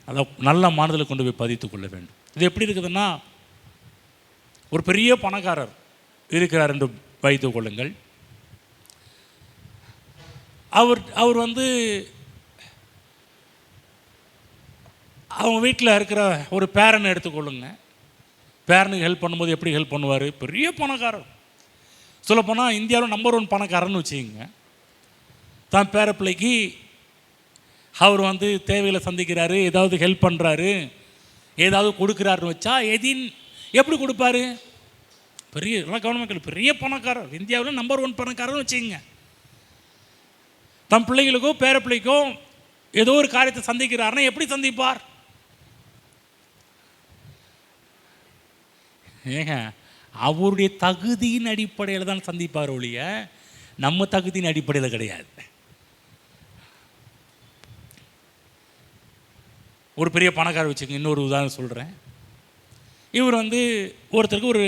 அதை நல்ல மனதில் கொண்டு போய் பதித்து கொள்ள வேண்டும். இது எப்படி இருக்குதுன்னா, ஒரு பெரிய பணக்காரர் இருக்கிறார் என்று வைத்துக் கொள்ளுங்கள். அவர் வந்து அவங்க வீட்டில் இருக்கிற ஒரு பேரனை எடுத்துக்கொள்ளுங்க. பேரனுக்கு ஹெல்ப் பண்ணும்போது எப்படி ஹெல்ப் பண்ணுவார்? பெரிய பணக்காரர், சொல்லப்போனால் இந்தியாவில் நம்பர் 1 பணக்காரன்னு வச்சுக்கோங்க. தான் பேர பிள்ளைக்கு அவர் வந்து தேவைகளை சந்திக்கிறாரு, ஏதாவது ஹெல்ப் பண்ணுறாரு, ஏதாவது கொடுக்குறாருன்னு வச்சா எப்படி கொடுப்பாரு? பெரிய கவர்மெண்ட் பெரிய பணக்காரர், இந்தியாவில் நம்பர் 1 பணக்காரன்னு வச்சுக்கோங்க. தம் பிள்ளைகளுக்கோ பேர பிள்ளைக்கோ ஏதோ ஒரு காரியத்தை சந்திக்கிறாருன்னா எப்படி சந்திப்பார்? ஏங்க, அவருடைய தகுதியின் அடிப்படையில் தான் சந்திப்பார் ஒழிய நம்ம தகுதியின் அடிப்படையில் கிடையாது. ஒரு பெரிய பணக்காரர் வச்சுக்கோங்க. இன்னொரு உதாரணம் சொல்கிறேன். இவர் வந்து ஒருத்தருக்கு ஒரு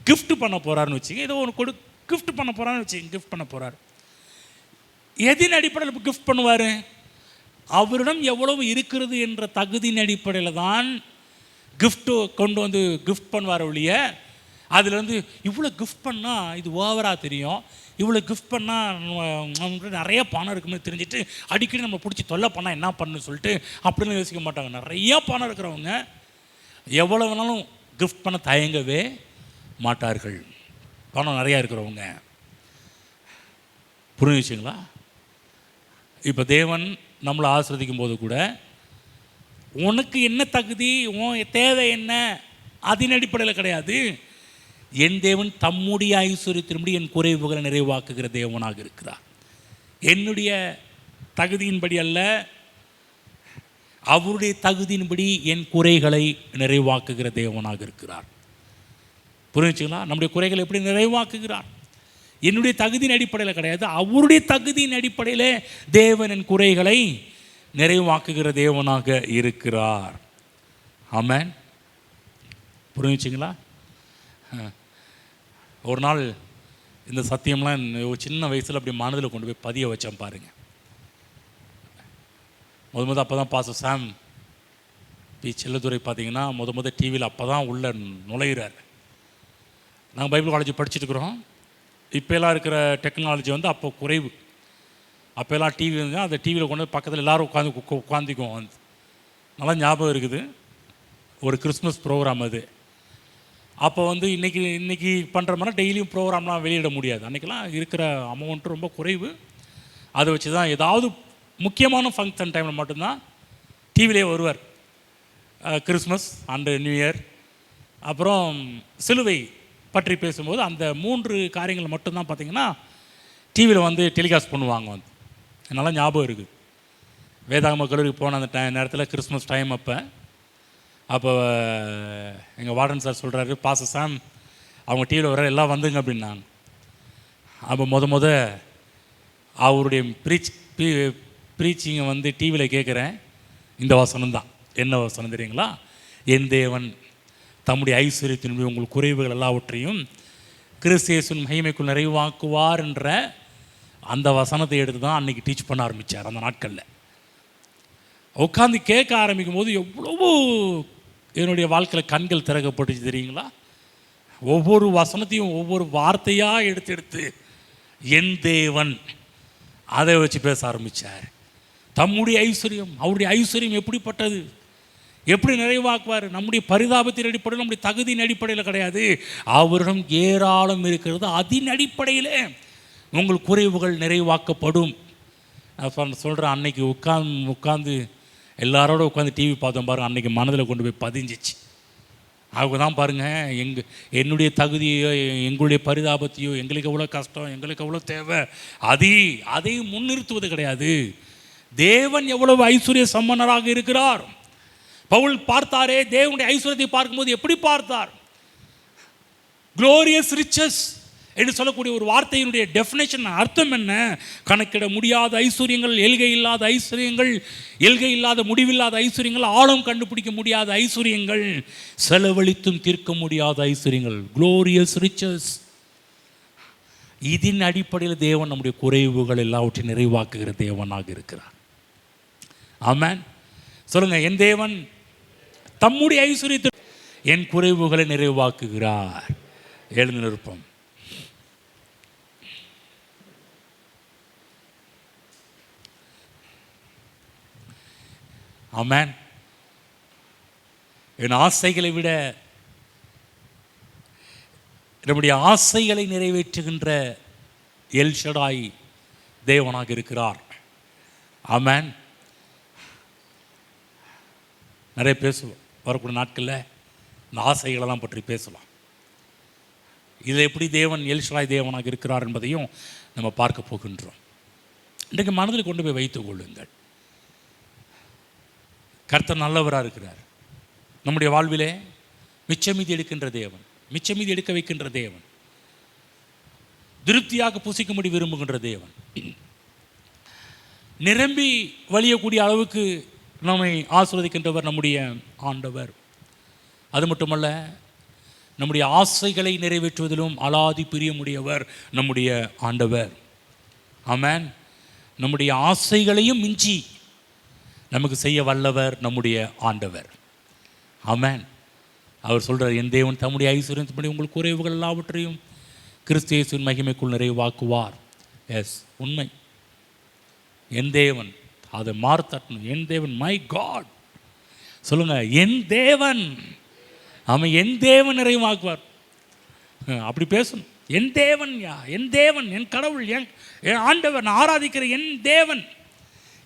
கிஃப்ட் பண்ண போகிறாருன்னு வச்சுக்கோங்க. ஏதோ ஒன்று கிஃப்ட் பண்ண போகிறான்னு வச்சுக்கோங்க. கிஃப்ட் பண்ண போகிறார். எதின் அடிப்படையில் கிஃப்ட் பண்ணுவார்? அவரிடம் எவ்வளவு இருக்கிறது என்ற தகுதியின் அடிப்படையில் தான் கிஃப்ட்டு கொண்டு வந்து கிஃப்ட் பண்ணுவார் ஒழிய அதுலேருந்து இவ்வளோ கிஃப்ட் பண்ணால் இது ஓவராக தெரியும், இவ்வளோ கிஃப்ட் பண்ணால் நம்மகிட்ட நிறைய பணம் இருக்குன்னு தெரிஞ்சுட்டு அடிக்கடி நம்ம பிடிச்சி தொல்லை பண்ணால் என்ன பண்ணுன்னு சொல்லிட்டு அப்படின்னு யோசிக்க மாட்டாங்க. நிறையா பணம் இருக்கிறவங்க எவ்வளோ வேணாலும் கிஃப்ட் பண்ண தயங்கவே மாட்டார்கள். பணம் நிறையா இருக்கிறவங்க. புரிஞ்சுங்களா? இப்போ தேவன் நம்மளை ஆசீர்வதிக்கும் போது கூட உனக்கு என்ன தகுதி, உன் தேவை என்ன, அதன் அடிப்படையில் கிடையாது. என் தேவன் தம்முடைய ஐஸ்வர்யத்தின்படி என் குறைவுகளை நிறைவாக்குகிற தேவனாக இருக்கிறார். என்னுடைய தகுதியின்படி அல்ல, அவருடைய தகுதியின்படி என் குறைகளை நிறைவாக்குகிற தேவனாக இருக்கிறார். புரிஞ்சுங்களா? நம்முடைய குறைகளை எப்படி நிறைவாக்குகிறார்? என்னுடைய தகுதியின் அடிப்படையில் கிடையாது, அவருடைய தகுதியின் அடிப்படையில் தேவன் என் குறைகளை நிறைவாக்குகிற தேவனாக இருக்கிறார். ஆமென். புரிஞ்சுங்களா? ஒரு நாள் இந்த சத்தியம்லாம் ஒரு சின்ன வயசில் அப்படி மனதில் கொண்டு போய் பதிய வச்சேன் பாருங்கள். முத அப்போ தான் பாஸ்டர் சாம் பி செல்லதுரை பார்த்தீங்கன்னா முத டிவியில் அப்போ தான் உள்ள நுழையிறார். நாங்கள் பைபிள் காலேஜ் படிச்சுட்டு இருக்கிறோம். இப்போலாம் இருக்கிற டெக்னாலஜி வந்து அப்போ குறைவு. அப்போல்லாம் டிவி வந்து அந்த டிவியில் கொண்டு பக்கத்தில் எல்லோரும் உட்காந்துக்குவோம். வந்து நல்லா ஞாபகம் இருக்குது, ஒரு கிறிஸ்மஸ் ப்ரோக்ராம் அது. அப்போ வந்து இன்றைக்கி பண்ணுற மாதிரி டெய்லியும் ப்ரோக்ராம்லாம் வெளியிட முடியாது. அன்றைக்கெல்லாம் இருக்கிற அமௌண்ட்டு ரொம்ப குறைவு. அதை வச்சு தான் ஏதாவது முக்கியமான ஃபங்க்ஷன் டைமில் மட்டும்தான் டிவிலே வருவார். கிறிஸ்மஸ் அண்டு நியூ இயர், அப்புறம் சிலுவை பற்றி பேசும்போது அந்த 3 காரியங்கள் மட்டும்தான் பார்த்திங்கன்னா டிவியில் வந்து டெலிகாஸ்ட் பண்ணுவாங்க. வந்து நல்லா ஞாபகம் இருக்குது. வேதாகம கல்லூரிக்கு போன அந்த நேரத்தில் கிறிஸ்மஸ் டைம் அப்போ எங்கள் வார்டன் சார் சொல்கிறாரு, பாஸ்டர் சாம் அவங்க டிவியில் வர எல்லாம் வந்துங்க அப்படின்னாங்க. அப்போ முத அவருடைய ப்ரீச்சிங்கை வந்து டிவியில் கேட்குறேன். இந்த வசனம் தான். என்ன வசனம் தெரியுங்களா? என் தேவன் தம்முடைய ஐஸ்வர்யத்தினுடைய உங்கள் குறைவுகள் எல்லாவற்றையும் கிறிஸ்து இயேசுவின் மகிமைக்குள் நிறைவாக்குவார் என்ற அந்த வசனத்தை எடுத்து தான் அன்றைக்கி டீச் பண்ண ஆரம்பித்தார். அந்த நாட்களில் உட்காந்து கேட்க ஆரம்பிக்கும் போது எவ்வளவோ என்னுடைய வாழ்க்கையில் கண்கள் திறக்கப்பட்டுச்சு தெரியுங்களா? ஒவ்வொரு வசனத்தையும் ஒவ்வொரு வார்த்தையாக எடுத்து என் தேவன் அதை வச்சு பேச ஆரம்பித்தார். தம்முடைய ஐஸ்வர்யம், அவருடைய ஐஸ்வர்யம் எப்படிப்பட்டது, எப்படி நிறைவாக்குவார்? நம்முடைய பரிதாபத்தின் அடிப்படையில், நம்முடைய தகுதியின் அடிப்படையில் கிடையாது. அவரிடம் ஏராளம் இருக்கிறது, அதன் அடிப்படையில் உங்கள் குறைவுகள் நிறைவாக்கப்படும். நான் சொல்கிறேன், அன்னைக்கு உட்காந்து எல்லாரோட உட்காந்து டிவி பார்த்தோம் பாருங்கள். அன்றைக்கி மனதில் கொண்டு போய் பதிஞ்சிச்சு. அவங்க தான் பாருங்கள், என்னுடைய தகுதியோ எங்களுடைய பரிதாபத்தையோ, எங்களுக்கு எவ்வளோ கஷ்டம், எங்களுக்கு எவ்வளோ தேவை, அதையும் முன்னிறுத்துவது கிடையாது. தேவன் எவ்வளவு ஐஸ்வர்ய சம்பன்னராக இருக்கிறார். பவுல் பார்த்தாரே, தேவனுடைய ஐஸ்வர்யத்தை பார்க்கும்போது எப்படி பார்த்தார்? க்ளோரியஸ் ரிச்சஸ் என்று சொல்லக்கூடிய ஒரு வார்த்தையினுடைய டெஃபினேஷன் அர்த்தம் என்ன? கணக்கிட முடியாத ஐஸ்வர்யங்கள், எல்கை இல்லாத ஐஸ்வர்யங்கள், எல்கை இல்லாத முடிவில்லாத ஐஸ்வர்யங்கள், ஆழம் கண்டுபிடிக்க முடியாத ஐஸ்வர்யங்கள், செலவழித்தும் தீர்க்க முடியாத ஐஸ்வர்யங்கள், க்ளோரியஸ் ரிச்சஸ். இதன் அடிப்படையில் தேவன் நம்முடைய குறைவுகள் எல்லாவற்றையும் நிறைவாக்குகிற தேவனாக இருக்கிறார். ஆமென். சொல்லுங்க, என் தேவன் தம்முடைய ஐஸ்வர்யத்தை என் குறைவுகளை நிறைவாக்குகிறார். எழுந்து நிற்போம். ஆமென். என் ஆசைகளை விட நம்முடைய ஆசைகளை நிறைவேற்றுகின்ற எல் ஷடாய் தேவனாக இருக்கிறார். ஆமென். நிறைய பேசுவோம் வரக்கூடிய நாட்களில், இந்த ஆசைகளெல்லாம் பற்றி பேசலாம். இதில் எப்படி தேவன் எல் ஷடாய் தேவனாக இருக்கிறார் என்பதையும் நம்ம பார்க்க போகின்றோம். இன்றைக்கு மனதில் கொண்டு போய் வைத்துக் கொள்ளுங்கள். கர்த்தர் நல்லவராக இருக்கிறார். நம்முடைய வாழ்விலே மிச்சமீதி எடுக்கின்ற தேவன், மிச்சமீதி எடுக்க வைக்கின்ற தேவன், திருப்தியாக புசிக்கும்படி விரும்புகின்ற தேவன், நிரம்பி வழியக்கூடிய அளவுக்கு நம்மை ஆசீர்வதிக்கின்றவர் நம்முடைய ஆண்டவர். அது மட்டுமல்ல, நம்முடைய ஆசைகளை நிறைவேற்றுவதிலும் அலாதி பிரியமுடையவர் நம்முடைய ஆண்டவர். ஆமென். நம்முடைய ஆசைகளையும் மிஞ்சி நமக்கு செய்ய வல்லவர் நம்முடைய ஆண்டவர். ஆமென். அவர் சொல்கிறார், என் தேவன் தம்முடைய ஐஸ்வர்யத்தின்படி உங்கள் குறைவுகள் எல்லாவற்றையும் கிறிஸ்து இயேசுவின் மகிமைக்குள் நிறைவாக்குவார். எஸ், உண்மை. என் தேவன், அதை மார்த்தட்டணும். என் தேவன், மை காட். சொல்லுங்கள், என் தேவன். ஆமாம், என் தேவன் நிறைவாக்குவார். அப்படி பேசணும். என் தேவன், என் தேவன், என் கடவுள், என் ஆண்டவர், நான் ஆராதிக்கிற என் தேவன்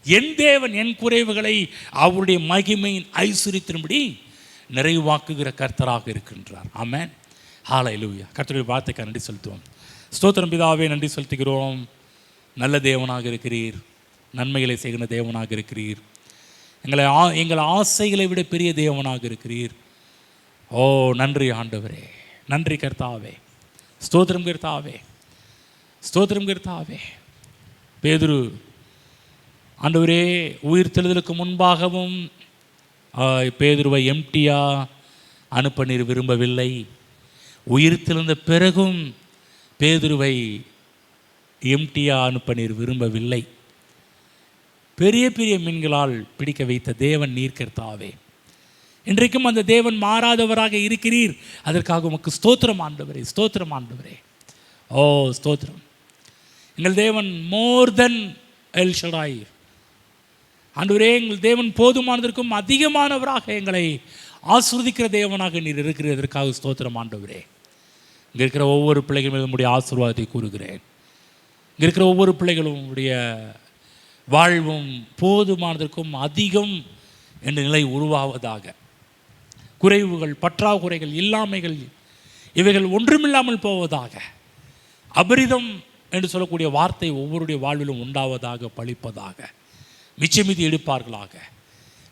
என் தேவன் என் குறைவுகளை அவருடைய மகிமையின் ஐஸ்வரியத்தின்படி நிறைவாக்குகிற கர்த்தராக இருக்கின்றார். ஆமென். ஹல்லேலூயா. கர்த்தருடைய வார்த்தைக்கு நன்றி செலுத்துவோம். ஸ்தோத்திரம் பிதாவே, நன்றி செலுத்துகிறோம். நல்ல தேவனாக இருக்கிறீர், நன்மைகளை செய்கிற தேவனாக இருக்கிறீர், எங்கள் ஆசைகளை விட பெரிய தேவனாக இருக்கிறீர். ஓ நன்றி ஆண்டவரே, நன்றி கர்த்தாவே. ஸ்தோத்திரம் கர்த்தாவே, ஸ்தோத்திரம் கர்த்தாவே. பேதுரு ஆண்டவரே உயிர் தெழுதலுக்கு முன்பாகவும் பேதுருவை எம்டியா அனுப்ப நீர் விரும்பவில்லை. உயிர் தெழுந்த பிறகும் பேதுருவை எம்டியா அனுப்ப நீர் விரும்பவில்லை. பெரிய பெரிய மீன்களால் பிடிக்க வைத்த தேவன் நீர் கர்த்தாவே. இன்றைக்கும் அந்த தேவன் மாறாதவராக இருக்கிறீர். அதற்காக உமக்கு ஸ்தோத்திரம் ஆண்டவரே, ஸ்தோத்திரம் ஆண்டவரே. ஓ ஸ்தோத்திரம். எங்கள் தேவன் மோர் தென் எல் ஷடாய் ஆண்டவரே. எங்கள் தேவன் போதுமானதற்கும் அதிகமானவராக எங்களை ஆசீர்வதிக்கிற தேவனாக நீர் இருக்கிறீர். அதற்காக ஸ்தோத்திரம் ஆண்டவரே. இங்கே இருக்கிற ஒவ்வொரு பிள்ளைகள் மீது உங்களுடைய ஆசீர்வாதத்தை கூறுகிறேன். இங்கே இருக்கிற ஒவ்வொரு பிள்ளைகளும் உடைய வாழ்வும் போதுமானதற்கும் அதிகம் என்ற நிலை உருவாவதாக. குறைவுகள், பற்றாக்குறைகள், இல்லாமைகள் இவைகள் ஒன்றுமில்லாமல் போவதாக. அபரிதம் என்று சொல்லக்கூடிய வார்த்தை ஒவ்வொருடைய வாழ்விலும் உண்டாவதாக, பழிப்பதாக, மிச்சமிதி எடுப்பார்களாக.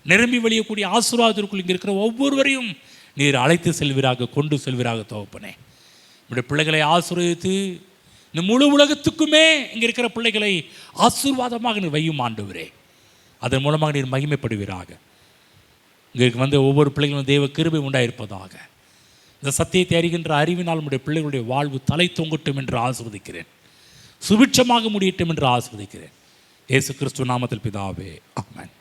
நிரம்பி வழியக்கூடிய ஆசீர்வாதத்திற்குள் இங்கே இருக்கிற ஒவ்வொருவரையும் நீர் அழைத்து செல்வீராக, கொண்டு செல்வீராக தகப்பனே. நம்முடைய பிள்ளைகளை ஆசீர்வதித்து இந்த முழு உலகத்துக்குமே இங்கே இருக்கிற பிள்ளைகளை ஆசீர்வாதமாக நீர் வையும் ஆண்டவரே. அதன் மூலமாக நீர் மகிமைப்படுவீராக. இங்கே வந்து ஒவ்வொரு பிள்ளைகளும் தேவ கிருபை உண்டாயிருப்பதாக. இந்த சத்தியத்தை அறிகின்ற அறிவினால் நம்முடைய பிள்ளைகளுடைய வாழ்வு தலை தொங்கட்டும் என்று ஆசீர்வதிக்கிறேன். சுபிட்சமாக முடியட்டும் என்று ஆசீர்வதிக்கிறேன். இயேசு கிறிஸ்துவ நாமத்தில் பிதாவே, ஆமென்.